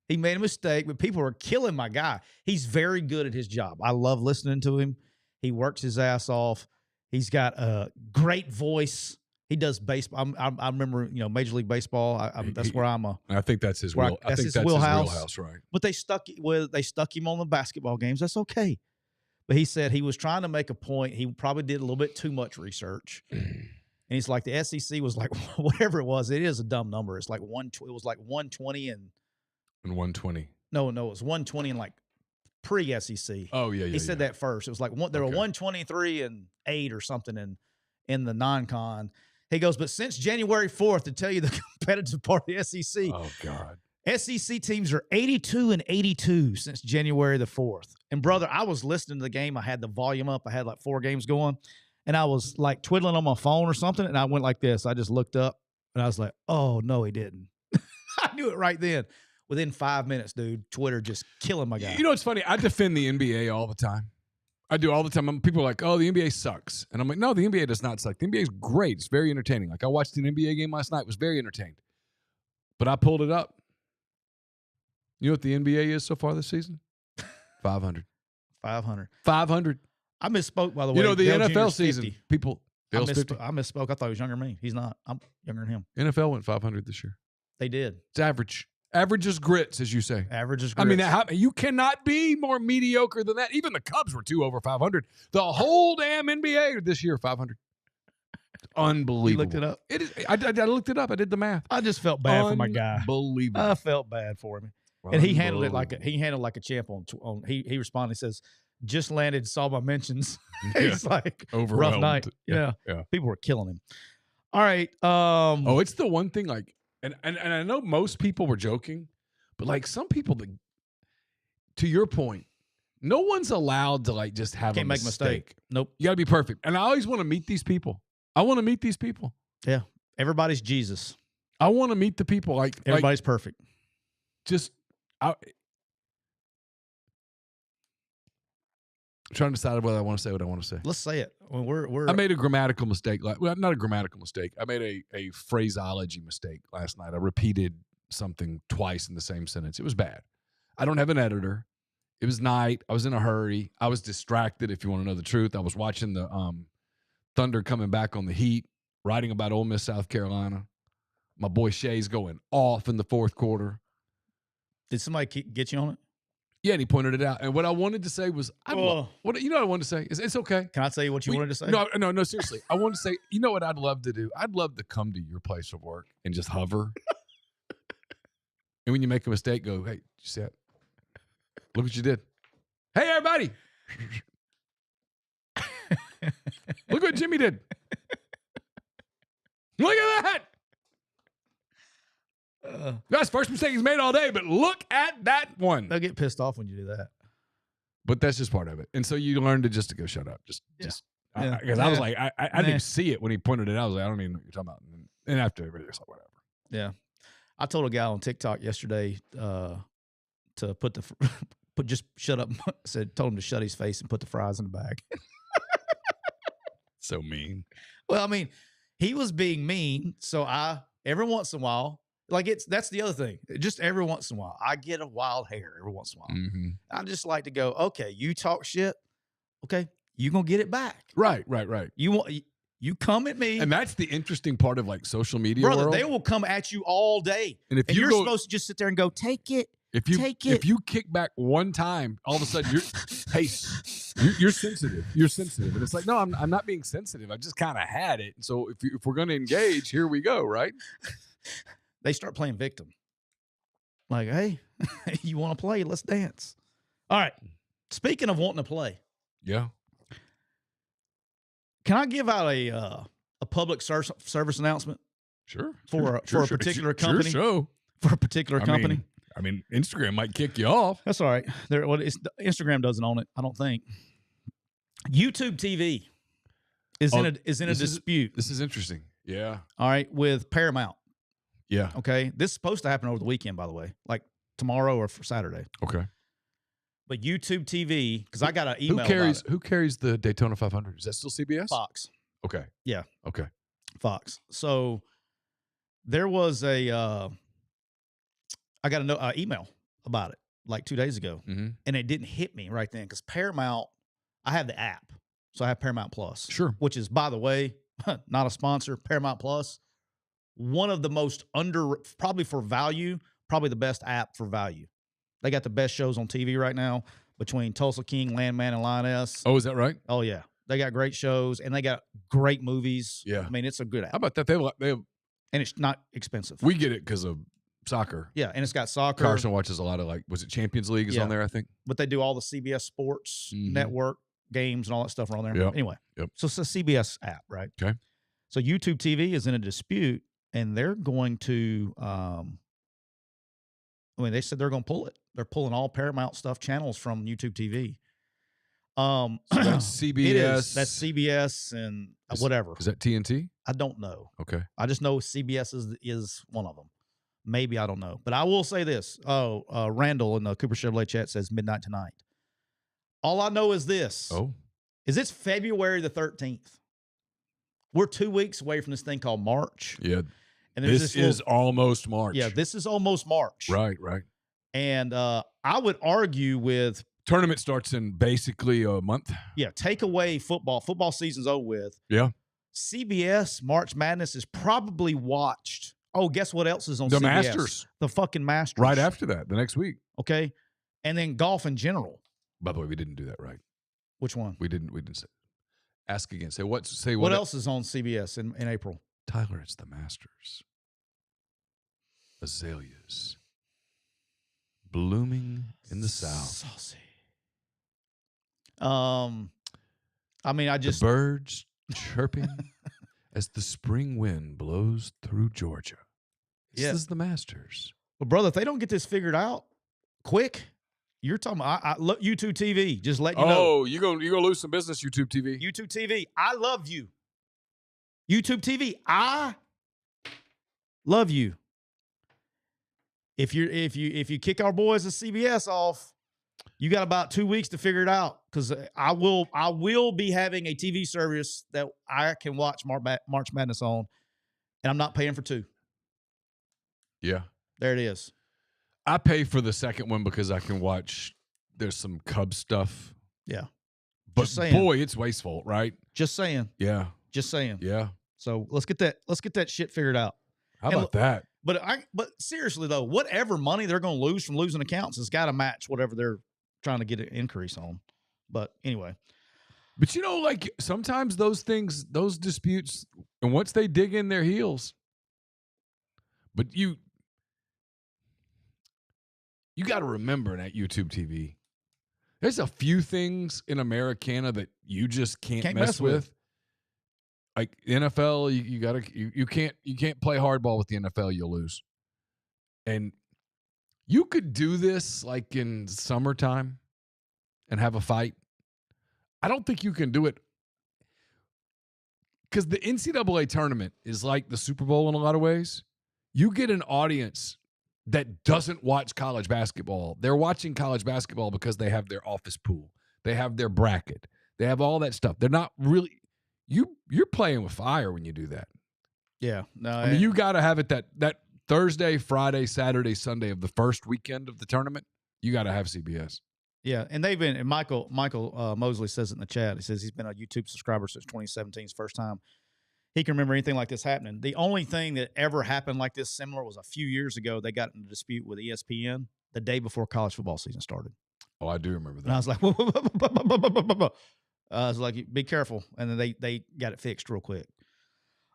He made a mistake, but people are killing my guy. He's very good at his job. I love listening to him. He works his ass off. He's got a great voice. He does baseball. I remember, Major League Baseball. That's where I'm a. I think that's his where wheel. I that's think his that's wheelhouse. his wheelhouse, right? But they stuck him on the basketball games. That's okay. But he said he was trying to make a point. He probably did a little bit too much research. And he's like, the SEC was like, whatever it was, it is a dumb number. It's like it was like 120 and 120. No, it was 120 and like pre-SEC. Oh yeah. He said that first. It was like there were 123 and 8 or something in the non-con. He goes, but since January 4th, to tell you the competitive part of the SEC. Oh God. SEC teams are 82 and 82 since January the 4th. And brother, I was listening to the game. I had the volume up. I had like 4 games going. And I was like twiddling on my phone or something. And I went like this. I just looked up and I was like, oh, no, he didn't. I knew it right then. Within 5 minutes, dude, Twitter just killing my guy. You know what's funny? I defend the NBA all the time. I do all the time. People are like, oh, the NBA sucks. And I'm like, no, the NBA does not suck. The NBA is great. It's very entertaining. Like I watched an NBA game last night. Was very entertained. But I pulled it up. You know what the NBA is so far this season? 500. 500. 500. I misspoke, by the way. You know, the Dale NFL Jr.'s season, 50. people, I Dale's 50. misspoke. I thought he was younger than me. He's not. I'm younger than him. NFL went 500 this year. They did. It's average. Average is grits, as you say. Average is grits. I mean, you cannot be more mediocre than that. Even the Cubs were 2 over 500. The whole damn NBA this year, 500. It's unbelievable. You looked it up? It is. I looked it up. I did the math. I just felt bad for my guy. Unbelievable. I felt bad for him. And he handled it like a champ on he responded. He says, just landed, saw my mentions. He's like, rough night. Yeah. People were killing him. All right. It's the one thing, like, and I know most people were joking, but like some people that, to your point, no one's allowed to like just have Can't make a mistake. Nope. You got to be perfect. And I always want to meet these people. I want to meet these people. Yeah. Everybody's Jesus. I want to meet the people. Like everybody's perfect. I'm trying to decide whether I want to say what I want to say. Let's say it. Well, I made a grammatical mistake. Well, not a grammatical mistake. I made a phraseology mistake last night. I repeated something twice in the same sentence. It was bad. I don't have an editor. It was night. I was in a hurry. I was distracted, if you want to know the truth. I was watching the Thunder coming back on the Heat, writing about Ole Miss, South Carolina. My boy Shea's going off in the fourth quarter. Did somebody get you on it? Yeah, and he pointed it out. And what I wanted to say was, what I wanted to say is, it's okay. Can I tell you what you wanted to say? No, seriously. I wanted to say, you know what I'd love to do? I'd love to come to your place of work and just hover. And when you make a mistake, go, hey, you see that? Look what you did. Hey, everybody. Look what Jimmy did. Look at that. That's the first mistake he's made all day, but look at that one. They'll get pissed off when you do that. But that's just part of it. And so you learn to just go shut up. Because I was like, I didn't even see it when he pointed it out. I was like, I don't even know what you're talking about. And after it, it's like, whatever. Yeah. I told a guy on TikTok yesterday to just shut up. Told him to shut his face and put the fries in the bag. So mean. Well, I mean, he was being mean. So every once in a while, that's the other thing. Just every once in a while, I get a wild hair every once in a while. Mm-hmm. I just like to go, okay, you talk shit. Okay, you're going to get it back. Right. You come at me. And that's the interesting part of like social media, brother, world. they will come at you all day. And you're supposed to just sit there and go, take it. If you kick back one time, all of a sudden you're sensitive. You're sensitive. And it's like, no, I'm not being sensitive. I just kind of had it. So if we're going to engage, here we go, right? They start playing victim. Like, hey, you want to play? Let's dance. All right. Speaking of wanting to play. Yeah. Can I give out a public service announcement? Sure. For a particular company? Sure. For a particular company? I mean, Instagram might kick you off. That's all right. Instagram doesn't own it, I don't think. YouTubeTV is in a dispute. This is interesting. Yeah. All right, with Paramount. Yeah. Okay. This is supposed to happen over the weekend, by the way, like tomorrow or for Saturday. Okay. But YouTubeTV, because I got an email. Who carries the Daytona 500? Is that still CBS? Fox. Okay. Yeah. Okay. Fox. So there was I got an email about it like 2 days ago, and it didn't hit me right then because Paramount, I have the app, so I have Paramount Plus. Sure. Which is, by the way, not a sponsor, Paramount Plus, one of the most probably for value, probably the best app for value. They got the best shows on TV right now between Tulsa King, Landman, and Lioness. Oh, is that right? Oh, yeah. They got great shows, and they got great movies. Yeah. I mean, it's a good app. How about that? They have, and it's not expensive. We get it because of soccer. Yeah, and it's got soccer. Carson watches a lot of, like, was it Champions League is on there, I think? But they do all the CBS Sports Network games and all that stuff are on there. Yep. Anyway, Yep. So it's a CBS app, right? Okay. So YouTube TV is in a dispute, and they're going to they said they're going to pull it. They're pulling all Paramount stuff channels from YouTube TV. So that's CBS. It is. That's CBS and whatever. Is that TNT? I don't know. Okay. I just know CBS is one of them. Maybe, I don't know. But I will say this. Randall in the Cooper Chevrolet chat says midnight tonight. All I know is this. Is it's February the 13th. We're 2 weeks away from this thing called March. Yeah. And this is almost March. Yeah, this is almost March. Right. And I would argue with tournament starts in basically a month. Yeah, take away football. Football season's over with. Yeah. CBS March Madness is probably watched. Oh, guess what else is on the CBS? Masters. The fucking Masters. Right after that, the next week. Okay. And then golf in general. By the way, we didn't do that right. Which one? We didn't say. Ask again. Say what else is on CBS in April? Tyler, it's the Masters. Azaleas. Blooming in the South. Saucy. I mean, the birds chirping as the spring wind blows through Georgia. This is the Masters. Well, brother, if they don't get this figured out quick, you're talking about I look YouTube TV. Just let you know. Oh, you're gonna lose some business, YouTube TV. YouTube TV. I love you. YouTube TV. I love you. If you kick our boys at CBS off, you got about 2 weeks to figure it out, because I will be having a TV service that I can watch March Madness on, and I'm not paying for two. Yeah. There it is. I pay for the second one because I can watch. There's some Cubs stuff. Yeah. But boy, it's wasteful, right? Just saying. Yeah. Just saying. Yeah. So let's get that shit figured out. How about that? But seriously though, whatever money they're going to lose from losing accounts has got to match whatever they're trying to get an increase on. But anyway. But like sometimes those things, those disputes, and once they dig in their heels, but you got to remember that YouTube TV, there's a few things in Americana that you just can't mess with. Like NFL, you can't play hardball with the NFL, you'll lose. And you could do this like in summertime and have a fight. I don't think you can do it because the NCAA tournament is like the Super Bowl in a lot of ways. You get an audience that doesn't watch college basketball. They're watching college basketball because they have their office pool. They have their bracket. They have all that stuff. They're not really you're playing with fire when you do that. Yeah. No, I mean, you got to have it that Thursday, Friday, Saturday, Sunday of the first weekend of the tournament. You got to have CBS. Yeah, and Michael Mosley says it in the chat. He says he's been a YouTube subscriber since 2017, his first time he can remember anything like this happening. The only thing that ever happened like this similar was a few years ago. They got in a dispute with ESPN the day before college football season started. Oh, I do remember that. And I was like, I was like, be careful. And then they got it fixed real quick.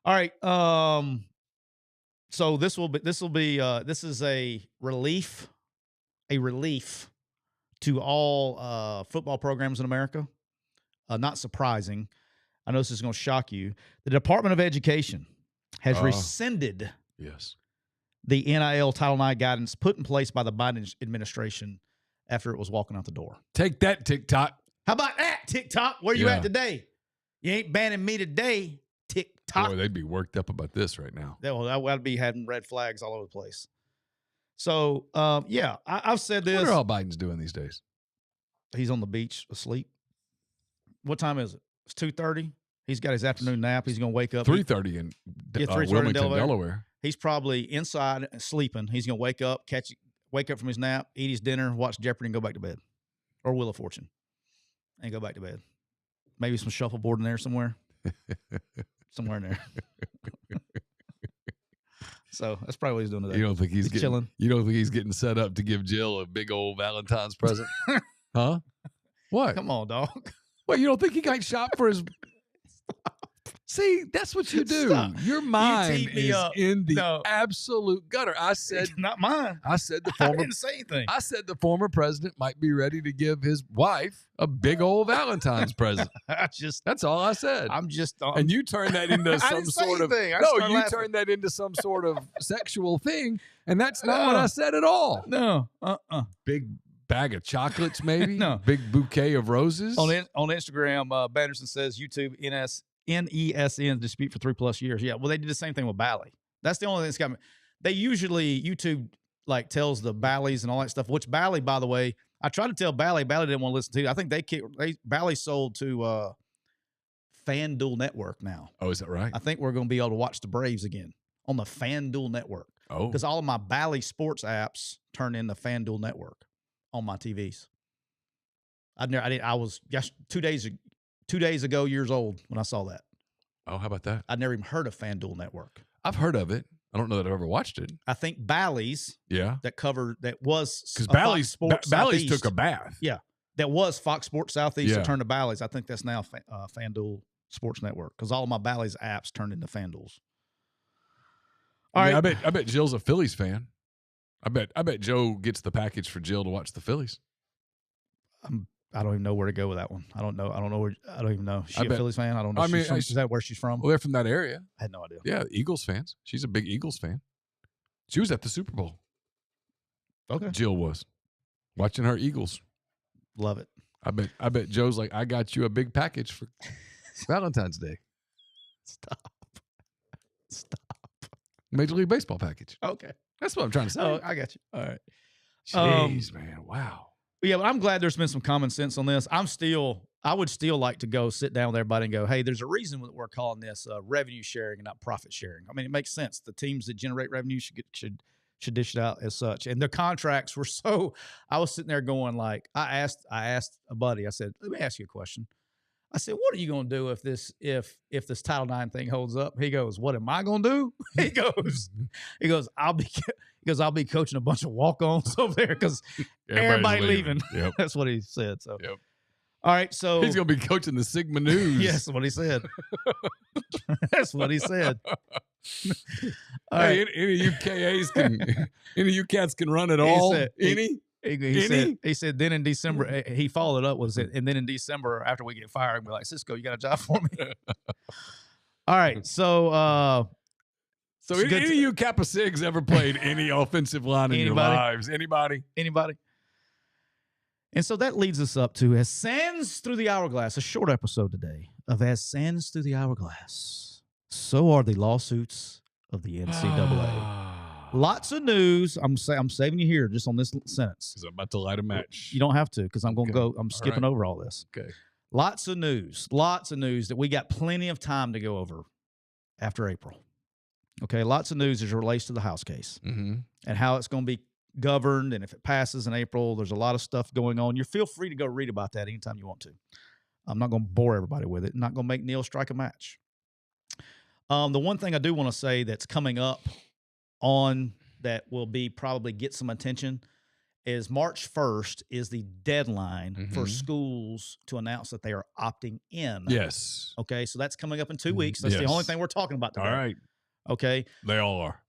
All right. So this is a relief to all football programs in America. Not surprising. I know this is going to shock you. The Department of Education has rescinded the NIL Title IX guidance put in place by the Biden administration after it was walking out the door. Take that, TikTok. How about that, TikTok? Where you at today? You ain't banning me today, TikTok. Boy, they'd be worked up about this right now. I'd be having red flags all over the place. So, I've said this. What are all Biden's doing these days? He's on the beach asleep. What time is it? It's 2:30. He's got his afternoon nap. He's going to wake up. 3:30 in Wilmington, Delaware. He's probably inside sleeping. He's going to wake up from his nap, eat his dinner, watch Jeopardy, and go back to bed. Or Wheel of Fortune. And go back to bed. Maybe some shuffleboard in there somewhere. somewhere in there. So that's probably what he's doing today. You don't think he's getting chilling? You don't think he's getting set up to give Jill a big old Valentine's present? Huh? What? Come on, dog. What, you don't think he got shot for his? See, that's what you do. Stop. Your mind teed me is up. in the No. absolute gutter. I said, Not mine. I said the I former didn't say anything. I said the former president might be ready to give his wife a big old Valentine's present. That's all I said. I'm just. And you turned that into I some didn't say sort of anything. I no. started You laughing. turned that into some sort of sexual thing, and that's not what I said at all. No. Big bag of chocolates, maybe. No. Big bouquet of roses. On Instagram, Banderson says YouTube NESN dispute for 3+ years. Yeah, well, they did the same thing with Bally. That's the only thing that's got me. They usually, YouTube like tells the Bally's and all that stuff, which Bally, by the way, I tried to tell Bally didn't want to listen to. I think Bally sold to FanDuel Network now. Oh, is that right? I think we're going to be able to watch the Braves again on the FanDuel Network. Oh. Because all of my Bally sports apps turn into FanDuel Network on my TVs. I was just 2 days ago years old when I saw that. Oh, how about that? I'd never even heard of FanDuel Network. I've heard of it. I don't know that I've ever watched it. I think Bally's Yeah. that was Because Bally's Bally's took a bath. Yeah. That was Fox Sports Southeast Yeah. that turned to Bally's. I think that's now FanDuel Sports Network because all of my Bally's apps turned into FanDuel's. All right. I bet Jill's a Phillies fan. I bet Joe gets the package for Jill to watch the Phillies. I don't even know where to go with that one. I don't know. I don't even know. Is she a Phillies fan? I don't know. Is that where she's from? Well, they're from that area. I had no idea. Yeah, Eagles fans. She's a big Eagles fan. She was at the Super Bowl. Okay. Jill was watching her Eagles. Love it. I bet Joe's like, I got you a big package for Valentine's Day. Stop. Major League Baseball package. Okay. That's what I'm trying to say. Oh, I got you. All right. Jeez, man. Wow. Yeah, but I'm glad there's been some common sense on this. I would still like to go sit down with everybody and go, hey, there's a reason that we're calling this revenue sharing and not profit sharing. I mean, it makes sense. The teams that generate revenue should dish it out as such. And their contracts were so. I was sitting there going like, I asked a buddy. I said, let me ask you a question. I said, what are you going to do if this Title IX thing holds up? He goes, what am I going to do? He goes, I'll be coaching a bunch of walk-ons over there because everybody leaving. Yep. That's what he said. So, yep. All right. So he's going to be coaching the Sigma News. Yes, that's what he said. That's what he said. All hey, right. any of you KAs any of you cats can run it all. He said, then in December, he followed it up with it. And then in December, after we get fired, we're like, Cisco, you got a job for me? All right. So, any of you Kappa Sigs ever played any offensive line in your lives? Anybody? And so that leads us up to As Sands Through the Hourglass, a short episode today of As Sands Through the Hourglass. So are the lawsuits of the NCAA. Lots of news. I'm saving you here just on this sentence. Because I'm about to light a match. You don't have to because I'm going to go. I'm skipping over all this. Okay. Lots of news that we got plenty of time to go over after April. Okay. Lots of news as it relates to the House case and how it's going to be governed. And if it passes in April, there's a lot of stuff going on. You feel free to go read about that anytime you want to. I'm not going to bore everybody with it. I'm not going to make Neal strike a match. The one thing I do want to say that's coming up on that will be probably get some attention is March 1st is the deadline for schools to announce that they are opting in. Yes. Okay, so that's coming up in 2 weeks. That's the only thing we're talking about today. All right. Okay. They all are.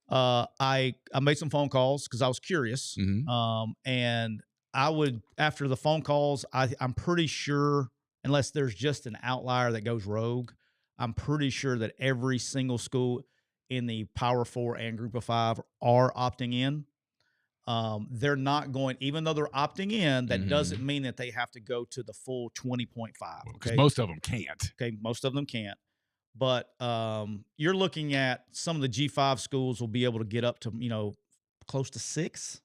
I made some phone calls because I was curious. And I would, after the phone calls, I'm pretty sure, unless there's just an outlier that goes rogue, I'm pretty sure that every single school in the Power 4 and Group of 5 are opting in. They're not going, even though they're opting in, that doesn't mean that they have to go to the full 20.5. Because most of them can't. Okay, most of them can't. But you're looking at some of the G5 schools will be able to get up to, close to 6.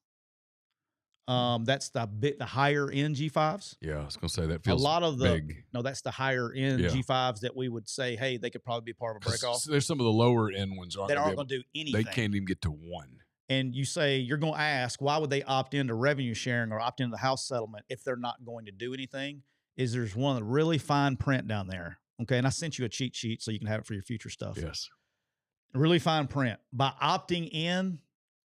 That's the higher end G5s. Yeah, I was gonna say that feels a lot of the big. No, that's the higher end G5s that we would say, hey, they could probably be part of a break off. There's some of the lower end ones that aren't going to do anything. They can't even get to 1. And you say you're going to ask, why would they opt into revenue sharing or opt into the house settlement if they're not going to do anything? There's one of the really fine print down there Okay, and I sent you a cheat sheet so you can have it for your future stuff. Yes. Really fine print. By opting in,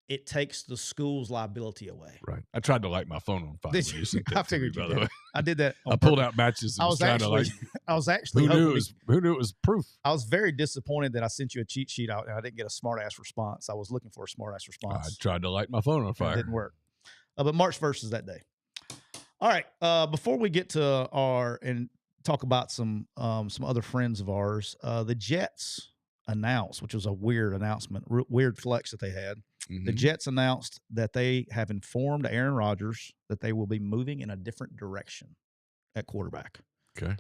it takes the school's liability away. Right. I tried to light my phone on fire. Did when you? you sent that I to me, figured you by the did. way. I did that. I pulled out matches and I was trying to like. I was actually Who knew hoping it was proof? I was very disappointed that I sent you a cheat sheet out and I didn't get a smart ass response. I was looking for a smart ass I response. tried to light my phone on It fire. didn't work. But March 1st is that day. All right. Before we get to and talk about some other friends of ours, the Jets announced, which was a weird announcement, weird flex that they had. Mm-hmm. The Jets announced that they have informed Aaron Rodgers that they will be moving in a different direction at quarterback. Okay.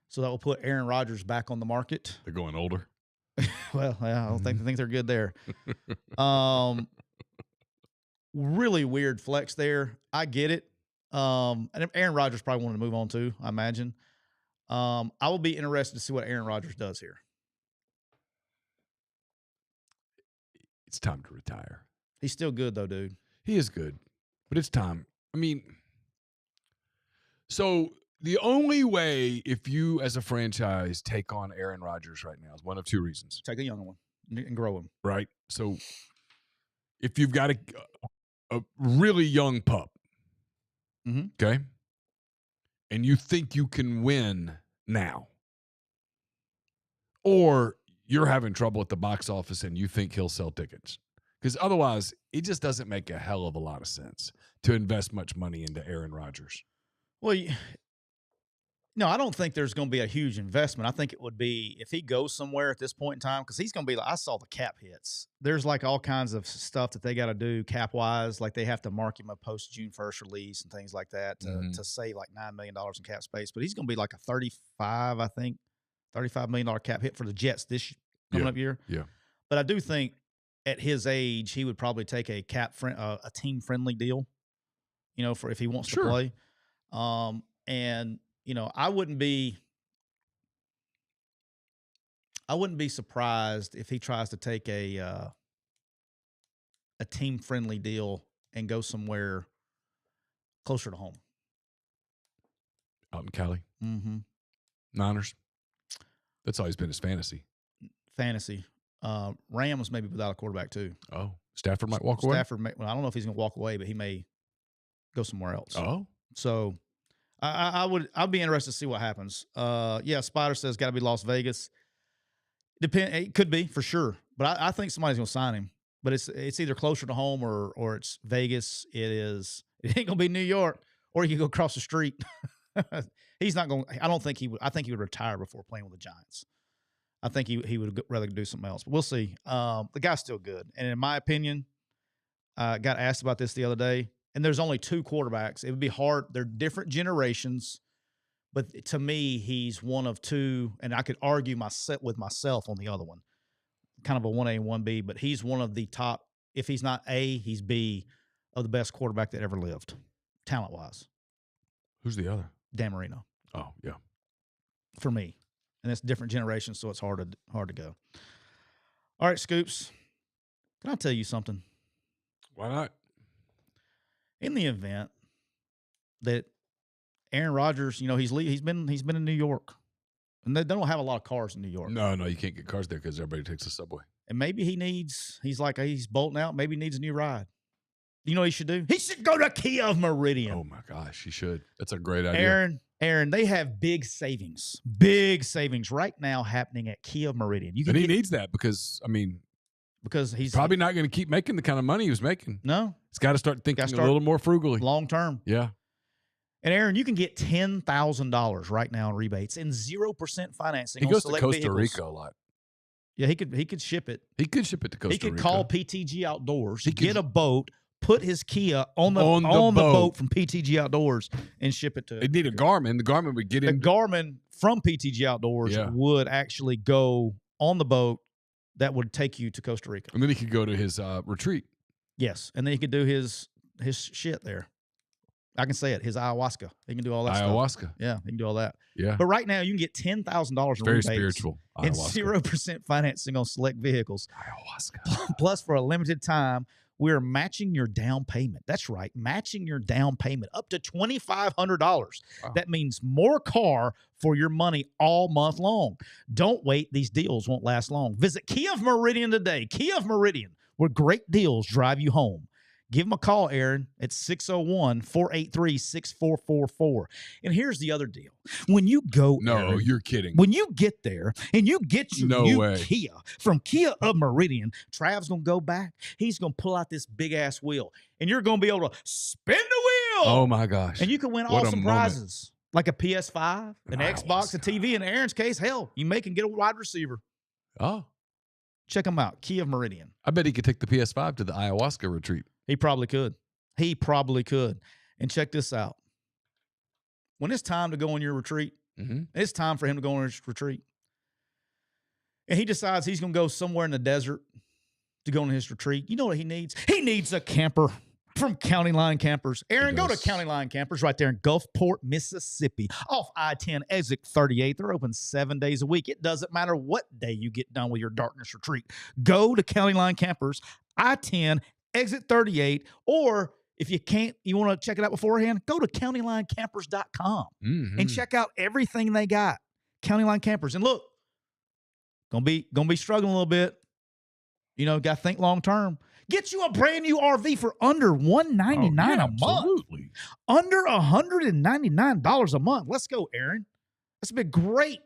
So that will put Aaron Rodgers back on the market. They're going older. Well, yeah, I don't think they're good there. Really weird flex there. I get it. And Aaron Rodgers probably wanted to move on too, I imagine. I will be interested to see what Aaron Rodgers does here. It's time to retire. He's still good though, dude. He is good, but it's time. I mean, so the only way if you as a franchise take on Aaron Rodgers right now is one of two reasons. Take a young one and grow him. Right? So if you've got a really young pup, okay, and you think you can win now, or you're having trouble at the box office and you think he'll sell tickets. Because otherwise, it just doesn't make a hell of a lot of sense to invest much money into Aaron Rodgers. Well, no, I don't think there's going to be a huge investment. I think it would be if he goes somewhere at this point in time, because he's going to be like, I saw the cap hits. There's like all kinds of stuff that they got to do cap wise. Like they have to mark him a post June 1st release and things like that to save like $9 million in cap space. But he's going to be like a $35 million cap hit for the Jets this coming up year. Yeah. But I do think at his age, he would probably take a a team friendly deal, for if he wants to play. And I wouldn't be surprised if he tries to take a team friendly deal and go somewhere closer to home. Out in Cali. Mm-hmm. Niners. That's always been his fantasy. Rams maybe without a quarterback too. Oh, Stafford might walk away? Stafford may, well, I don't know if he's going to walk away, but he may go somewhere else. Oh. So I'd be interested to see what happens. Yeah, Spider says got to be Las Vegas. It could be for sure, but I think somebody's going to sign him. But it's either closer to home or it's Vegas. It ain't going to be New York, or you can go across the street. He's not going. I don't think he would. I think he would retire before playing with the Giants. I think he would rather do something else. But we'll see. The guy's still good, and in my opinion, got asked about this the other day. And there's only two quarterbacks. It would be hard. They're different generations, but to me, he's one of two. And I could argue with myself on the other one, kind of a 1A and 1B. But he's one of the top. If he's not A, he's B of the best quarterback that ever lived, talent wise. Who's the other? Dan Marino. Oh yeah, for me, and it's different generations, so it's hard to go. All right, Scoops. Can I tell you something? Why not? In the event that Aaron Rodgers, he's been in New York, and they don't have a lot of cars in New York. No, you can't get cars there because everybody takes the subway. And maybe he's bolting out. Maybe he needs a new ride. You know what he should do? He should go to Kia of Meridian. Oh my gosh, he should. That's a great idea. Aaron, they have big savings right now happening at Kia of Meridian. He needs that because he's probably not going to keep making the kind of money he was making. No. He's got to start thinking a little more frugally. Long term. Yeah. And Aaron, you can get $10,000 right now in rebates and 0% financing. He goes to Costa Rica a lot. Yeah, he could ship it. He could ship it to Costa Rica. He could call PTG Outdoors, get a boat, put his Kia on the boat from PTG Outdoors and ship it to. They'd need a Garmin. The Garmin would get in. The Garmin from PTG Outdoors would actually go on the boat that would take you to Costa Rica. And then he could go to his retreat. Yes, and then he could do his shit there. I can say it. His ayahuasca. He can do all that stuff. Yeah, he can do all that. Yeah. But right now, you can get $10,000 in very rebates spiritual. And 0% financing on select vehicles. Ayahuasca. Plus, for a limited time, we're matching your down payment. That's right, matching your down payment up to $2,500. Wow. That means more car for your money all month long. Don't wait. These deals won't last long. Visit Kia of Meridian today. Kia of Meridian, where great deals drive you home. Give them a call, Aaron, at 601-483-6444. And here's the other deal. When you go, no, Aaron, you're kidding. When you get there and you get your new way. Kia from Kia of Meridian, Trav's going to go back. He's going to pull out this big-ass wheel, and you're going to be able to spin the wheel. Oh, my gosh. And you can win awesome prizes like a PS5, an Xbox, a TV. In Aaron's case, hell, you may can get a wide receiver. Oh. Check him out, Kia of Meridian. I bet he could take the PS5 to the ayahuasca retreat. He probably could. He probably could. And check this out. When it's time to go on your retreat, it's time for him to go on his retreat. And he decides he's going to go somewhere in the desert to go on his retreat. You know what he needs? He needs a camper from County Line Campers. Aaron, go to County Line Campers right there in Gulfport, Mississippi, off I-10 exit 38. They're open 7 days a week. It doesn't matter what day you get done with your darkness retreat. Go to County Line Campers, I-10 exit 38, or if you can't, you want to check it out beforehand, go to countylinecampers.com and check out everything they got. County Line Campers. And look, gonna be struggling a little bit. You know, got to think long term. Get you a brand new RV for under $199 a month. Absolutely. Under $199 a month. Let's go, Aaron. That's been great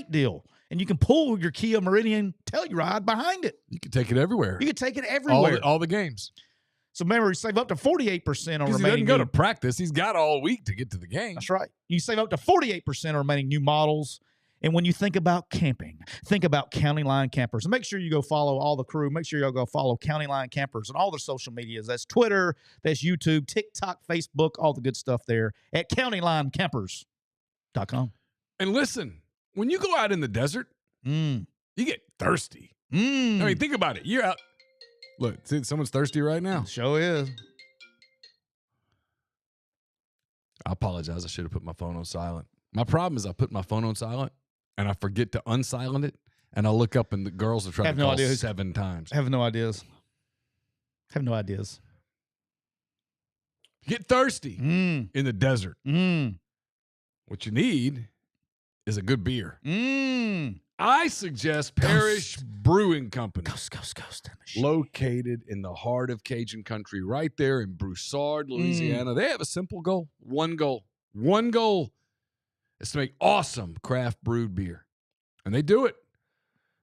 deal. And you can pull your Kia Meridian Telluride behind it. You can take it everywhere. You can take it everywhere. All the games. So remember, you save up to 48% on remaining. He doesn't go to practice. He's got all week to get to the game. That's right. You save up to 48% on remaining new models. And when you think about camping, think about County Line Campers. And make sure you go follow all the crew. Make sure you go follow County Line Campers and all their social medias. That's Twitter, that's YouTube, TikTok, Facebook, all the good stuff there at countylinecampers.com. And listen, when you go out in the desert, you get thirsty. I mean, think about it. You're out. Look, see, someone's thirsty right now. Sure is. I apologize. I should have put my phone on silent. My problem is I put my phone on silent, and I forget to unsilent it, and I look up, and the girls are trying to call 7 times. I have no ideas. You get thirsty in the desert. What you need is a good beer. I suggest Parish Brewing Company. Ghost. Located in the heart of Cajun country, right there in Broussard, Louisiana. They have a simple goal. One goal is to make awesome craft brewed beer. And they do it.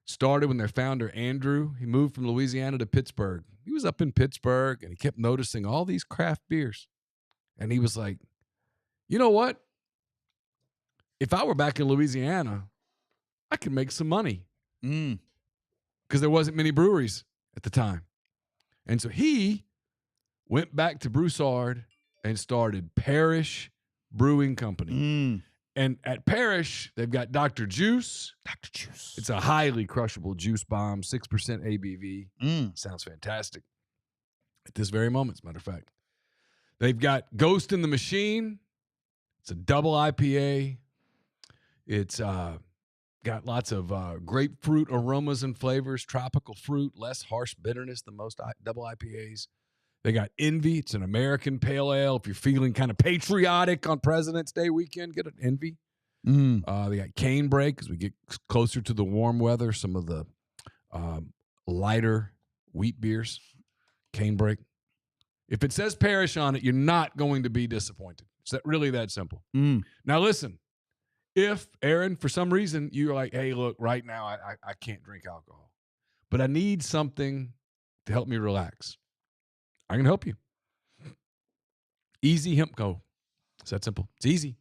Started when their founder, Andrew, he moved from Louisiana to Pittsburgh. He was up in Pittsburgh, and he kept noticing all these craft beers. And he was like, you know what? If I were back in Louisiana, I could make some money. Because there wasn't many breweries at the time. And so he went back to Broussard and started Parish Brewing Company. And at Parish, they've got Dr. Juice. It's a highly crushable juice bomb, 6% ABV. Sounds fantastic. At this very moment, as a matter of fact. They've got Ghost in the Machine. It's a double IPA. It's got lots of grapefruit aromas and flavors, tropical fruit, less harsh bitterness than most double IPAs. They got Envy. It's an American pale ale. If you're feeling kind of patriotic on President's Day weekend, get an Envy. They got Cane Break as we get closer to the warm weather. Some of the lighter wheat beers. Cane Break. If it says Parish on it, you're not going to be disappointed. It's really that simple. Now, listen. If, Aaron, for some reason, you're like, hey, look, right now I can't drink alcohol, but I need something to help me relax, I can help you. Easy Hemp Co. It's that simple. It's easy.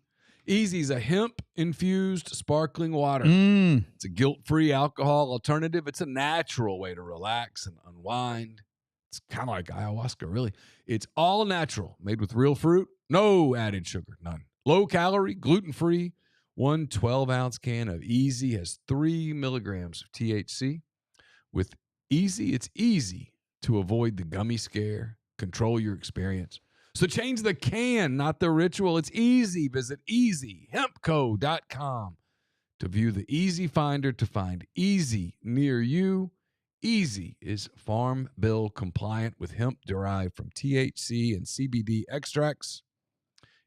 Easy is a hemp-infused sparkling water. It's a guilt-free alcohol alternative. It's a natural way to relax and unwind. It's kind of like ayahuasca, really. It's all natural, made with real fruit, no added sugar, none. Low-calorie, gluten-free. One 12-ounce can of Easy has 3 milligrams of THC. With Easy, it's easy to avoid the gummy scare, control your experience. So change the can, not the ritual. It's easy. Visit easyhempco.com to view the Easy Finder to find Easy near you. Easy is Farm Bill compliant with hemp derived from THC and CBD extracts.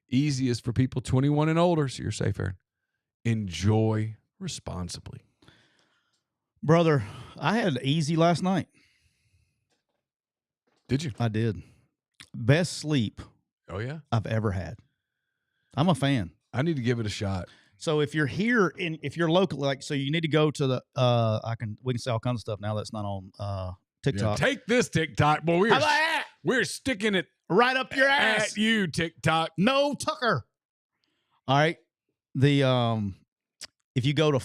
Easy is for people 21 and older, so you're safe, Aaron. Enjoy responsibly. Brother, I had Easy last night. Did you? I did. Best sleep I've ever had. I'm a fan. I need to give it a shot. So if you're here if you're local, like, so you need to go to the we can say all kinds of stuff now that's not on TikTok. Yeah, take this, TikTok. Boy, we're sticking it right up your ass at you, TikTok. No Tucker. All right. The if you go to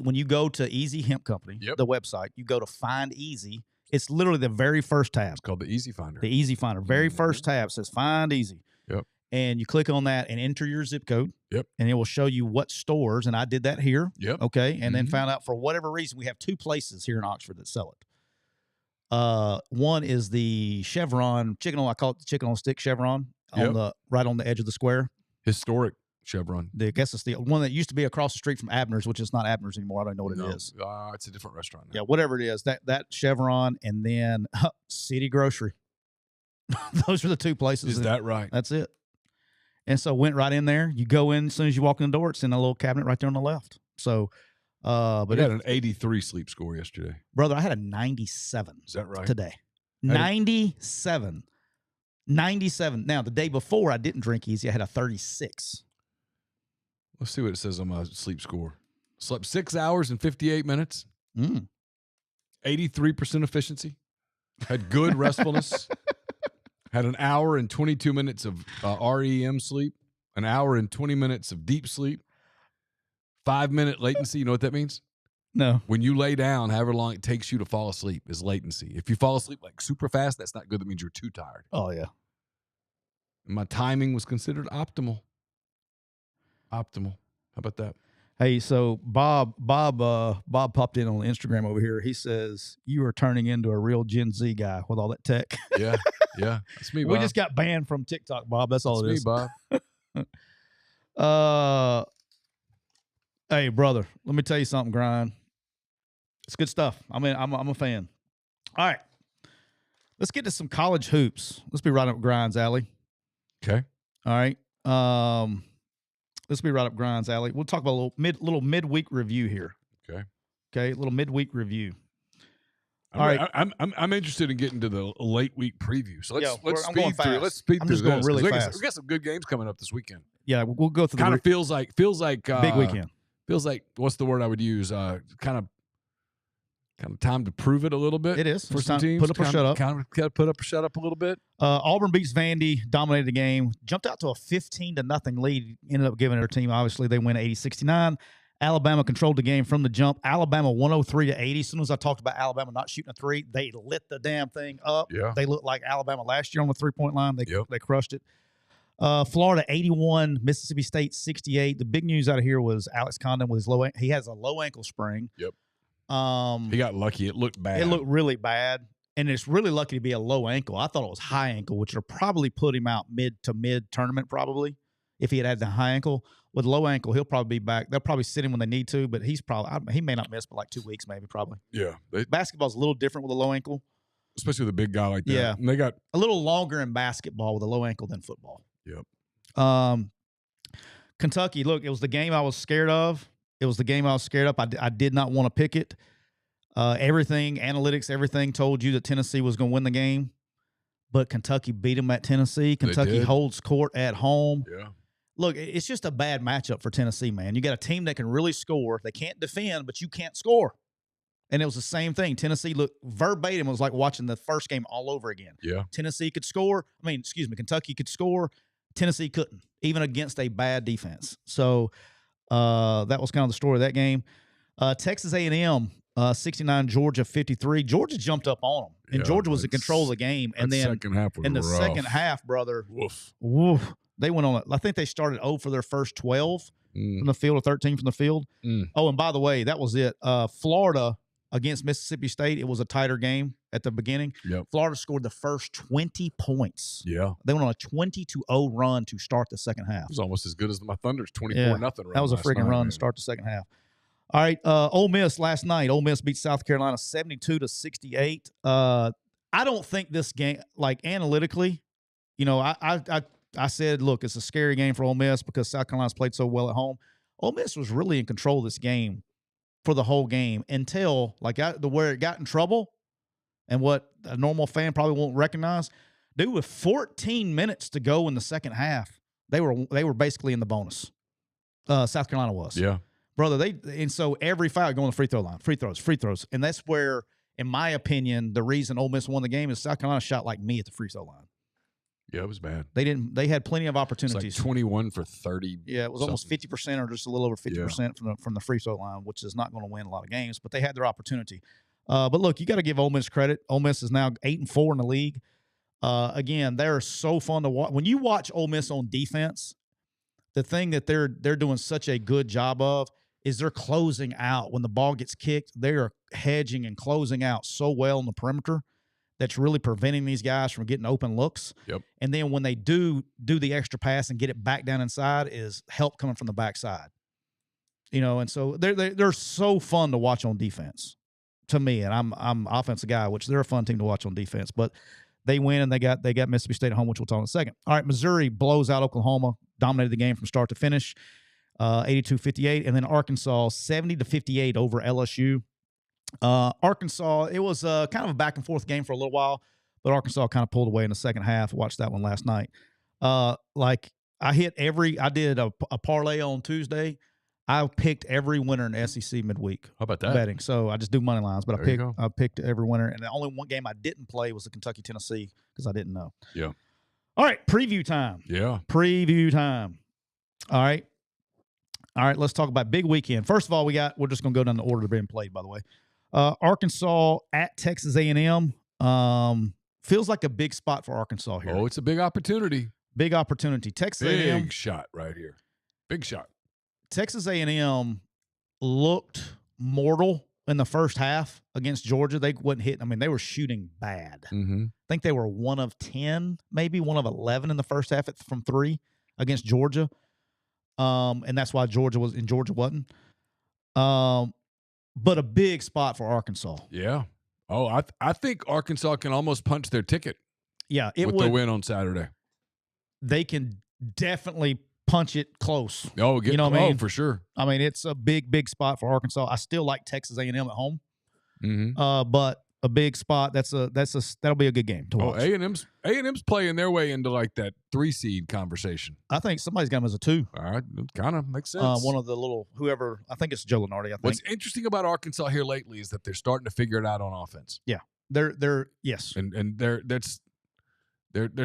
when you go to Easy Hemp Company, the website, you go to Find Easy. It's literally the very first tab. It's called the Easy Finder. The Easy Finder. Very first tab says Find Easy. Yep. And you click on that and enter your zip code. Yep. And it will show you what stores. And I did that here. Yep. Okay. And then found out for whatever reason, we have 2 places here in Oxford that sell it. One is the Chevron chicken on, I call it the chicken on stick Chevron on right on the edge of the square. Historic Chevron. I guess it's the one that used to be across the street from Abner's, which is not Abner's anymore. I don't know what it is. It's a different restaurant now. Yeah, whatever it is, that Chevron, and then City Grocery. Those are the 2 places. Is that right? That's it. And so went right in there. You go in as soon as you walk in the door. It's in a little cabinet right there on the left. So, but you had an 83 sleep score yesterday, brother. I had a 97. Is that right? Today, 97. 97. Now the day before I didn't drink Easy. I had a 36. Let's see what it says on my sleep score. Slept 6 hours and 58 minutes. 83% efficiency. Had good restfulness. Had an hour and 22 minutes of REM sleep. An hour and 20 minutes of deep sleep. 5-minute latency. You know what that means? No. When you lay down, however long it takes you to fall asleep is latency. If you fall asleep like super fast, that's not good. That means you're too tired. Oh, yeah. And my timing was considered optimal. Optimal. How about that? Hey, so Bob popped in on Instagram over here. He says, you are turning into a real Gen Z guy with all that tech. Yeah. That's me, Bob. We just got banned from TikTok, Bob. That's all That's it me, is. Bob. Hey, brother, let me tell you something, Grind. It's good stuff. I mean, I'm a fan. All right. Let's get to some college hoops. Let's be right up Grind's alley. Okay. All right. Let's be right up Grind's alley. We'll talk about a little midweek review here. Okay. A little midweek review. All right. I'm interested in getting to the late week preview. So let's speed through. Let's speed I'm through just going this. really fast. We got some good games coming up this weekend. Yeah, we'll go through. Kind of feels like big weekend. Feels like, what's the word I would use? Kind of time to prove it a little bit. It is for some teams. Put up or shut up. Kind of put up or shut up a little bit. Auburn beats Vandy, dominated the game, jumped out to a 15-0 lead. Ended up giving their team. Obviously, they win 80-69. Alabama controlled the game from the jump. Alabama 103-80. As soon as I talked about Alabama not shooting a 3, they lit the damn thing up. Yeah. They looked like Alabama last year on the 3-point line. They crushed it. Florida 81, Mississippi State 68. The big news out of here was Alex Condon with his he has a low ankle sprain. Yep. He got lucky. It looked bad. It looked really bad. And it's really lucky to be a low ankle. I thought it was high ankle, which would probably put him out mid tournament probably. If he had the high ankle. With low ankle, he'll probably be back. They'll probably sit him when they need to, but he may not miss but like 2 weeks maybe probably. Yeah. Basketball's a little different with a low ankle. Especially with a big guy like that. Yeah. And they got a little longer in basketball with a low ankle than football. Yep. Kentucky, look, it was the game I was scared of. I did not want to pick it. Analytics, everything told you that Tennessee was going to win the game, but Kentucky beat them at Tennessee. Kentucky holds court at home. Yeah. Look, it's just a bad matchup for Tennessee, man. You got a team that can really score. They can't defend, but you can't score. And it was the same thing. Tennessee looked verbatim. It was like watching the first game all over again. Yeah. Kentucky could score. Tennessee couldn't, even against a bad defense. So that was kind of the story of that game. Texas A&M, 69, Georgia 53. Georgia jumped up on them, and Georgia was in control of the game. And then second half was in the rough. second half, brother, woof. They went on it. I think they started 0 for their first 12 from the field or 13 from the field. Oh, and by the way, that was it. Florida against Mississippi State, it was a tighter game at the beginning. Yep. Florida scored the first 20 points. Yeah. They went on a 20-0 run to start the second half. It was almost as good as my Thunder's 24-0 run. That was a freaking run man. to start the second half. All right, Ole Miss last night. Ole Miss beat South Carolina 72-68. I don't think this game, like analytically, I said, look, it's a scary game for Ole Miss because South Carolina's played so well at home. Ole Miss was really in control of this game for the whole game until where it got in trouble, and what a normal fan probably won't recognize. Dude, with 14 minutes to go in the second half, they were basically in the bonus. South Carolina was. Yeah. Brother, and so every foul going to the free throw line, free throws. And that's where, in my opinion, the reason Ole Miss won the game is South Carolina shot like me at the free throw line. Yeah, it was bad. They had plenty of opportunities. It's like 21 for 30. Yeah, it was almost 50% or just a little over 50% from the free throw line, which is not going to win a lot of games, but they had their opportunity. But look, you got to give Ole Miss credit. Ole Miss is now 8-4 in the league. Again, they're so fun to watch. When you watch Ole Miss on defense, the thing that they're doing such a good job of is they're closing out. When the ball gets kicked, they are hedging and closing out so well in the perimeter that's really preventing these guys from getting open looks. Yep. And then when they do the extra pass and get it back down inside, is help coming from the backside. And so they're so fun to watch on defense to me. And I'm offensive guy, which they're a fun team to watch on defense. But they win, and they got Mississippi State at home, which we'll talk in a second. All right, Missouri blows out Oklahoma, dominated the game from start to finish, 82-58, and then Arkansas 70-58 over LSU. Arkansas, it was kind of a back and forth game for a little while, but Arkansas kind of pulled away in the second half. Watched that one last night. I did a parlay on Tuesday. I picked every winner in the SEC midweek. How about that? Betting. So I just do money lines, but There I picked every winner, and the only one game I didn't play was the Kentucky-Tennessee because I didn't know. Yeah. All right, preview time. Yeah. Preview time. All right, let's talk about big weekend. First of all, we're just going to go down the order they're being played, by the way. Arkansas at Texas A&M. Feels like a big spot for Arkansas here. Oh, it's a big opportunity. Big opportunity. Texas A&M. Big shot right here. Big shot. Texas A&M looked mortal in the first half against Georgia. They wasn't hitting. I mean, they were shooting bad. Mm-hmm. I think they were 1 of 10, maybe 1 of 11 in the first half from 3 against Georgia. And that's why Georgia wasn't. But a big spot for Arkansas. Yeah. Oh, I think Arkansas can almost punch their ticket. Yeah, with the win on Saturday. They can definitely punch it close. Oh, what I mean? For sure. I mean, it's a big spot for Arkansas. I still like Texas A&M at home. Mm-hmm. But a big spot. That'll be a good game to watch. A&M's playing their way into like that 3 seed conversation. I think somebody's got them as a 2. All right, kind of makes sense. One of the little whoever, I think it's Joe Lenardi. I think. What's interesting about Arkansas here lately is that they're starting to figure it out on offense. Yeah, they're yes, and they're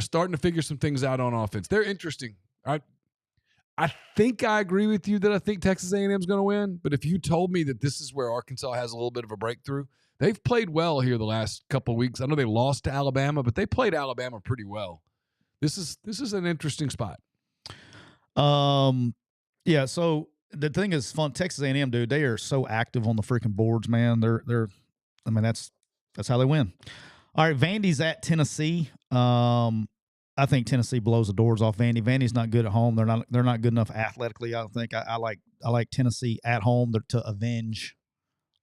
starting to figure some things out on offense. They're interesting. I think I agree with you that I think Texas A&M is going to win. But if you told me that this is where Arkansas has a little bit of a breakthrough, they've played well here the last couple of weeks. I know they lost to Alabama, but they played Alabama pretty well. This is an interesting spot. Yeah. So the thing is fun. Texas A&M, dude, they are so active on the freaking boards, man. I mean, that's how they win. All right, Vandy's at Tennessee. I think Tennessee blows the doors off Vandy. Vandy's not good at home. They're not good enough athletically. I don't think. I like Tennessee at home to avenge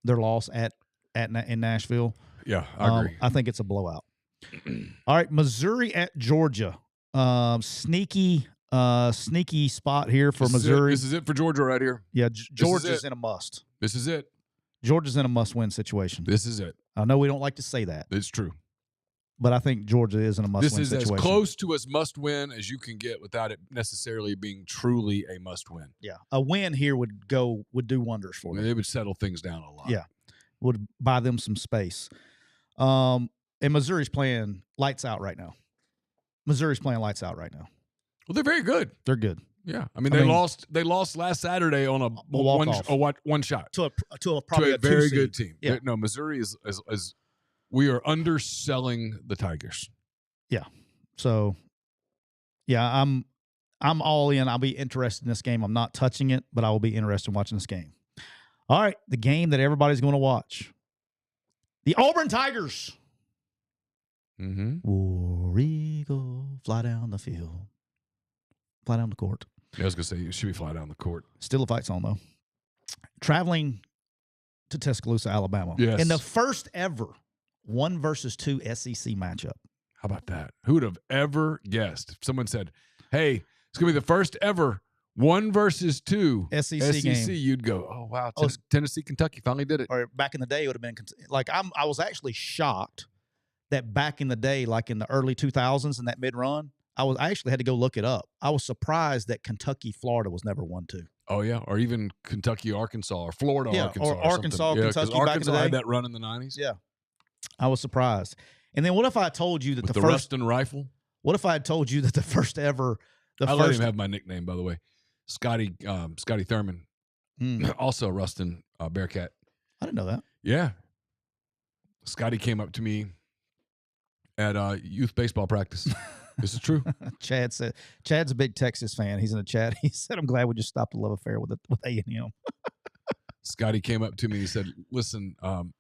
their loss in Nashville. Yeah, I agree. I think it's a blowout. All right, Missouri at Georgia. Sneaky spot here for Missouri. This is it for Georgia right here. Yeah, Georgia's in a must. This is it. Georgia's in a must-win situation. This is it. I know we don't like to say that. It's true. But I think Georgia is in a must-win situation. This is as close to a must-win as you can get without it necessarily being truly a must-win. Yeah, a win here would do wonders for them. They would settle things down a lot. Yeah, would buy them some space. And Missouri's playing lights out right now. Well, they're very good. They're good. Yeah, I mean, they lost last Saturday on a one shot to a very good team. Yeah. No, Missouri is we are underselling the Tigers. Yeah. So, yeah, I'm all in. I'll be interested in this game. I'm not touching it, but I will be interested in watching this game. All right, the game that everybody's going to watch. The Auburn Tigers. Mm-hmm. War Eagle, fly down the field. Fly down the court. Yeah, I was going to say, you should be fly down the court. Still a fight song, though. Traveling to Tuscaloosa, Alabama. Yes. In the first ever 1 versus 2 SEC matchup. How about that? Who would have ever guessed? If someone said, hey, it's going to be the first ever 1 versus 2 SEC game. you'd go, oh, wow, Tennessee, Kentucky finally did it. Or back in the day, it would have been like I was actually shocked that back in the day, like in the early 2000s in that mid-run, I actually had to go look it up. I was surprised that Kentucky, Florida was never 1-2. Oh, yeah, or even Kentucky, Arkansas, or Florida, Arkansas. Or Arkansas, something. Kentucky Arkansas back in the day. had that run in the 90s. Yeah. I was surprised. And then what if I told you that With the the first Rustin rifle? What if I had told you that the first ever let him have my nickname, by the way. Scotty Thurman. Also Rustin Bearcat. I didn't know that. Yeah. Scotty came up to me at youth baseball practice. This is true. Chad's a big Texas fan. He's in the chat. He said, I'm glad we just stopped the love affair with A&M. Scotty came up to me and he said, listen,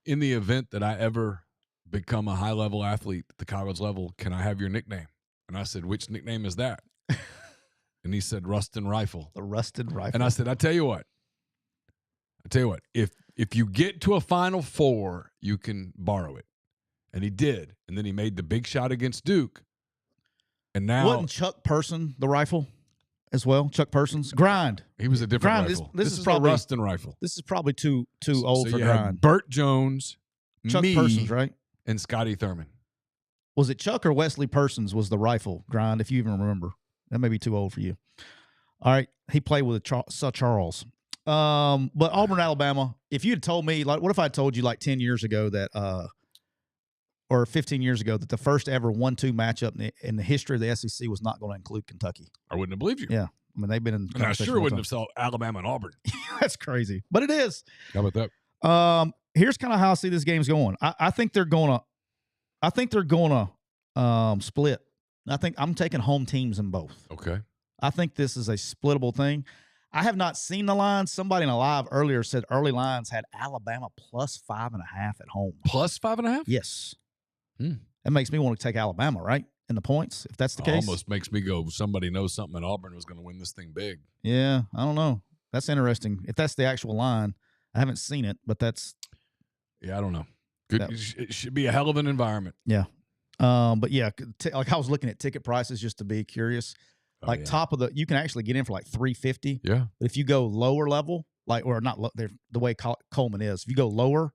in the event that I ever become a high-level athlete at the college level, can I have your nickname? And I said, which nickname is that? And he said, Rustin Rifle. The Rustin Rifle. And I said, I tell you what, if you get to a Final Four, you can borrow it. And he did. And then he made the big shot against Duke. And now wasn't Chuck Person the rifle as well? Chuck Person's Grind. He was a different Grind. rifle. This is probably probably a Rustin Rifle. This is probably too old for you Grind. had Burt Jones, Chuck me, Persons, right? and Scotty Thurman. Was it Chuck or Wesley Persons was the rifle Grind? If you even remember, that may be too old for you. All right, he played with Charles. But Auburn, Alabama. If you had told me, like, what if I told you like 10 years ago that, or 15 years ago, that the first ever 1-2 matchup in the history of the SEC was not going to include Kentucky? I wouldn't have believed you. Yeah, I mean they've been in. And I sure wouldn't have saw Alabama and Auburn. That's crazy, but it is. How about that? Here's kind of how I see this game's going. I think they're gonna split. I think I'm taking home teams in both. Okay. I think this is a splittable thing. I have not seen the lines. Somebody in a live earlier said early lines had Alabama plus 5.5 at home. Plus 5.5? Yes. That makes me want to take Alabama, right? In the points, if that's the case. Almost makes me go, somebody knows something, and Auburn was going to win this thing big. Yeah, I don't know. That's interesting. If that's the actual line, I haven't seen it, but that's. Yeah, I don't know. Good. It should be a hell of an environment. Yeah. But yeah, like I was looking at ticket prices just to be curious. Like top of you can actually get in for like $350. Yeah. But if you go lower level, like, or not the way Coleman is, if you go lower,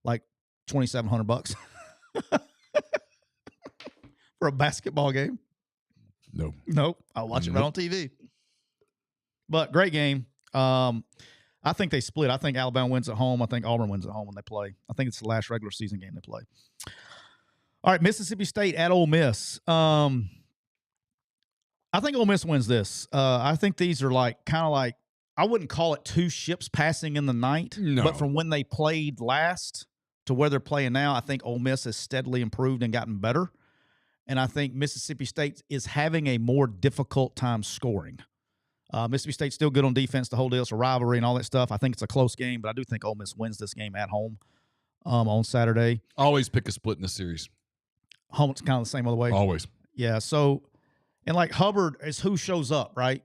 like $2,700 for a basketball game. Nope. I'll watch it right on TV. But great game. I think they split. I think Alabama wins at home. I think Auburn wins at home when they play. I think it's the last regular season game they play. All right, Mississippi State at Ole Miss. I think Ole Miss wins this. I think these are like kind of like, I wouldn't call it two ships passing in the night. No. But from when they played last to where they're playing now, I think Ole Miss has steadily improved and gotten better. And I think Mississippi State is having a more difficult time scoring. Mississippi State's still good on defense, the whole deal. It's a rivalry and all that stuff. I think it's a close game, but I do think Ole Miss wins this game at home on Saturday. Always pick a split in the series. Home, it's kind of the same other way. Always. Yeah, so, and like Hubbard is who shows up, right?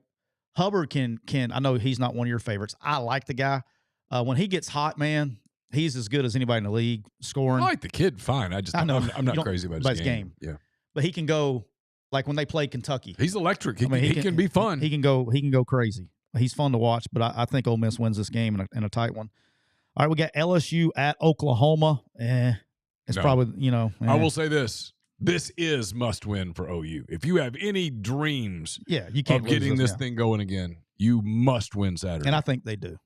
Hubbard can I know he's not one of your favorites. I like the guy. When he gets hot, man, he's as good as anybody in the league scoring. I like the kid, fine. I know. I'm not crazy about his game. Yeah. But he can go, like when they play Kentucky. He's electric. He can be fun. He can go crazy. He's fun to watch, but I think Ole Miss wins this game in a tight one. All right, we got LSU at Oklahoma. It's probably, I will say this. This is must win for OU. If you have any dreams you can't of getting this thing going again, you must win Saturday. And I think they do.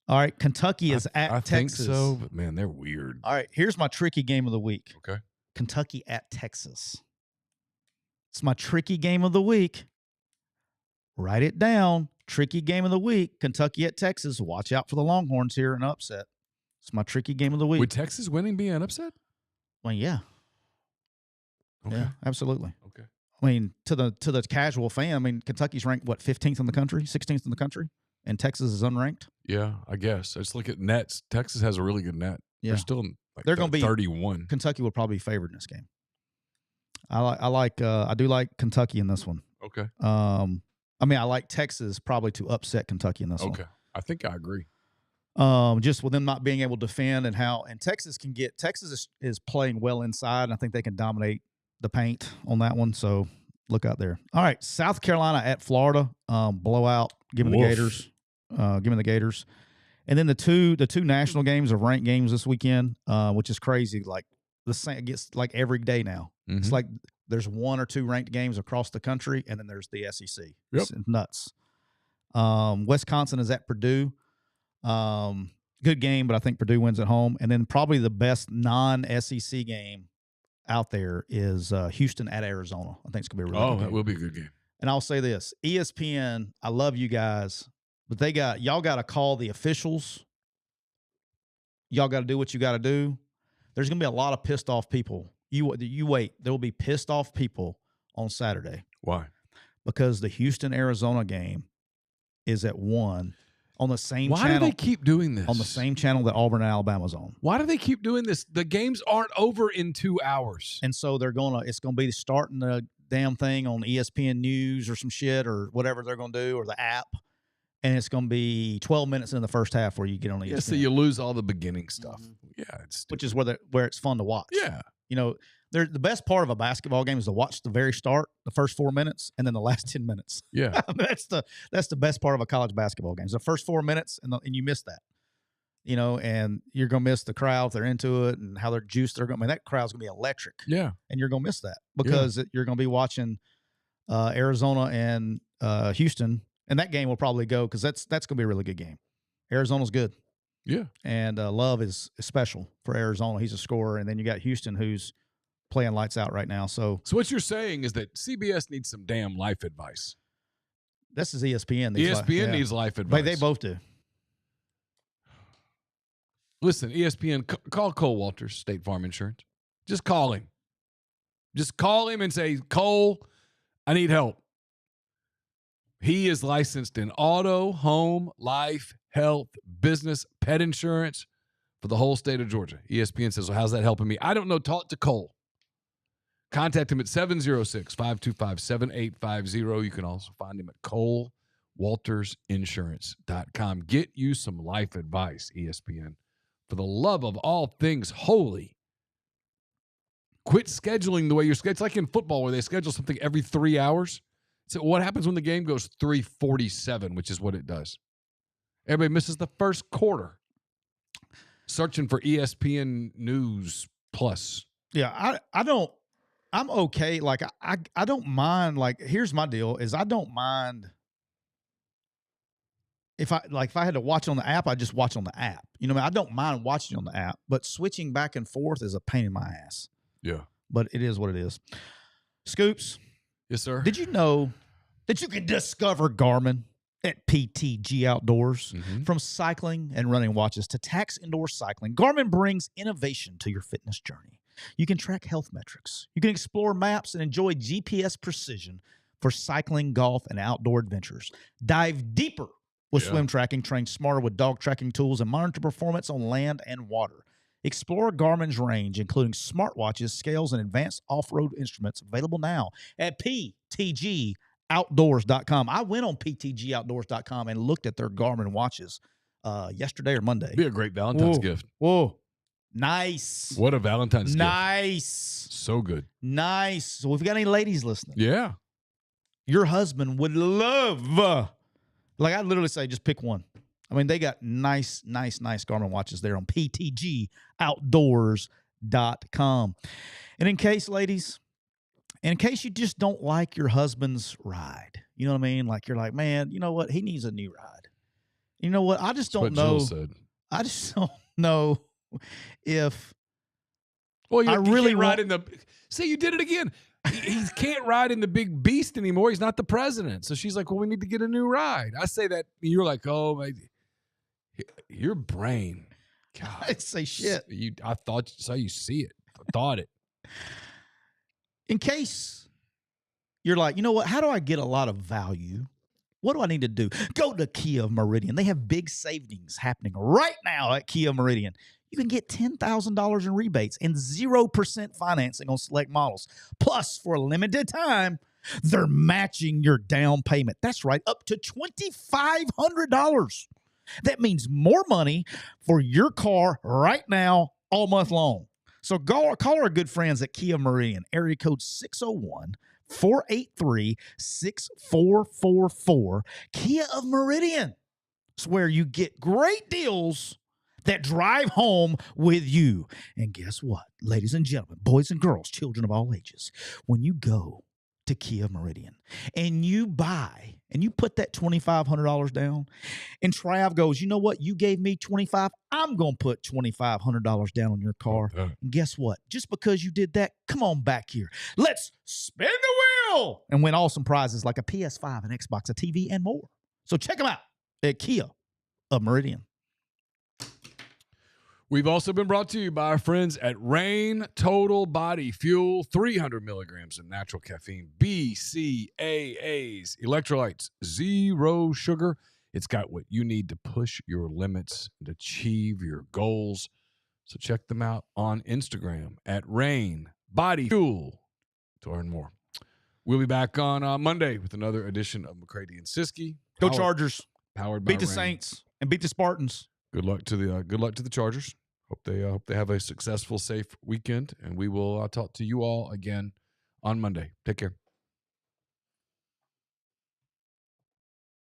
All right, Kentucky is at Texas. I think so, but man, they're weird. All right, here's my tricky game of the week. Okay. Kentucky at Texas. It's my tricky game of the week. Write it down. Tricky game of the week. Kentucky at Texas. Watch out for the Longhorns here in upset. It's my tricky game of the week. Would Texas winning be an upset? Well, yeah. Okay. Yeah, absolutely. Okay. I mean, to the casual fan, I mean, Kentucky's ranked, 15th in the country, 16th in the country, and Texas is unranked? Yeah, I guess. Let's look at nets. Texas has a really good net. Yeah. They're still they're going to be 31. Kentucky will probably be favored in this game. I do like Kentucky in this one. Okay. I like Texas probably to upset Kentucky in this one. Okay. I think I agree. Just with them not being able to defend and Texas is playing well inside, and I think they can dominate the paint on that one. So look out there. All right, South Carolina at Florida, blowout. Give me the Gators. Give me the Gators. And then the two national games are ranked games this weekend, which is crazy. Like the same, it gets like every day now. Mm-hmm. It's like there's one or two ranked games across the country, and then there's the SEC. Yep. It's nuts. Wisconsin is at Purdue. Good game, but I think Purdue wins at home. And then probably the best non-SEC game out there is Houston at Arizona. I think it's gonna be a really good game. That will be a good game. And I'll say this: ESPN, I love you guys, but y'all got to call the officials. Y'all got to do what you got to do. There's gonna be a lot of pissed off people. You wait. There will be pissed off people on Saturday. Why? Because the Houston Arizona game is at 1 on the same channel. Why do they keep doing this? On the same channel that Auburn and Alabama's on. Why do they keep doing this? The games aren't over in 2 hours. And so it's gonna be starting the damn thing on ESPN News or some shit or whatever they're gonna do, or the app. And it's going to be 12 minutes in the first half where you get on ESPN. Yeah, so you lose all the beginning stuff. Mm-hmm. Yeah, which is where it's fun to watch. Yeah. You know, the best part of a basketball game is to watch the very start, the first 4 minutes, and then the last 10 minutes. Yeah. that's the best part of a college basketball game. It's the first 4 minutes, and you miss that. You know, and you're going to miss the crowd if they're into it and how they're juiced. That crowd's going to be electric. Yeah. And you're going to miss that because you're going to be watching Arizona and Houston. And that game will probably go because that's going to be a really good game. Arizona's good. Yeah. And Love is special for Arizona. He's a scorer. And then you got Houston, who's playing lights out right now. So what you're saying is that CBS needs some damn life advice. This is ESPN. ESPN needs life advice. But they both do. Listen, ESPN, call Cole Walters, State Farm Insurance. Just call him. Just call him and say, Cole, I need help. He is licensed in auto, home, life, health, business, pet insurance for the whole state of Georgia. ESPN says, well, how's that helping me? I don't know. Talk to Cole. Contact him at 706-525-7850. You can also find him at ColeWaltersInsurance.com. Get you some life advice, ESPN. For the love of all things holy, quit scheduling the way you're scheduled. It's like in football where they schedule something every 3 hours. So what happens when the game goes 3:47, which is what it does? Everybody misses the first quarter. Searching for ESPN News Plus. Yeah, I'm okay. Like I don't mind. Like, here's my deal: is I don't mind if I had to watch on the app, I just watch on the app. You know what I mean? I don't mind watching on the app, but switching back and forth is a pain in my ass. Yeah, but it is what it is. Scoops. Yes, sir. Did you know that you can discover Garmin at PTG Outdoors? Mm-hmm. From cycling and running watches to tax indoor cycling, Garmin brings innovation to your fitness journey. You can track health metrics. You can explore maps and enjoy GPS precision for cycling, golf, and outdoor adventures. Dive deeper with swim tracking, train smarter with dog tracking tools, and monitor performance on land and water. Explore Garmin's range, including smartwatches, scales, and advanced off-road instruments, available now at PTGOutdoors.com. I went on PTGOutdoors.com and looked at their Garmin watches yesterday or Monday. It'd be a great Valentine's gift. Whoa. Nice. What a Valentine's gift. Nice. So good. Nice. So if we got any ladies listening. Yeah. Your husband would love, like I'd literally say, just pick one. I mean, they got nice Garmin watches there on PTGOutdoors.com. And in case, ladies, in case you just don't like your husband's ride, you know what I mean? Like, you're like, man, you know what? He needs a new ride. You know what? I just don't know. I just don't know if I really ride in the. See, you did it again. He can't ride in the big beast anymore. He's not the president. So she's like, well, we need to get a new ride. I say that. You're like, oh, my. Your brain. God. I'd say shit. I thought so. You see it. I thought it. In case you're like, you know what? How do I get a lot of value? What do I need to do? Go to Kia Meridian. They have big savings happening right now at Kia Meridian. You can get $10,000 in rebates and 0% financing on select models. Plus, for a limited time, they're matching your down payment. That's right, up to $2,500. That means more money for your car right now, all month long. So call our good friends at Kia Meridian, area code 601-483-6444. Kia of Meridian. It's where you get great deals that drive home with you. And guess what, ladies and gentlemen, boys and girls, children of all ages, when you go to Kia Meridian and you buy and you put that $2,500 down, and Trav goes, you know what, you gave me $25, I'm going to put $2,500 down on your car. Okay. And guess what, just because you did that, come on back here. Let's spin the wheel and win awesome prizes like a PS5, an Xbox, a TV, and more. So check them out at Kia of Meridian. We've also been brought to you by our friends at Rain Total Body Fuel, 300 milligrams of natural caffeine, BCAAs, electrolytes, zero sugar. It's got what you need to push your limits and achieve your goals. So check them out on Instagram at Rain Body Fuel to learn more. We'll be back on Monday with another edition of McCready and Siskey. Go Chargers. Powered by Beat the Rain. Saints and beat the Spartans. Good luck to the Chargers. Hope they have a successful, safe weekend, and we will talk to you all again on Monday. Take care.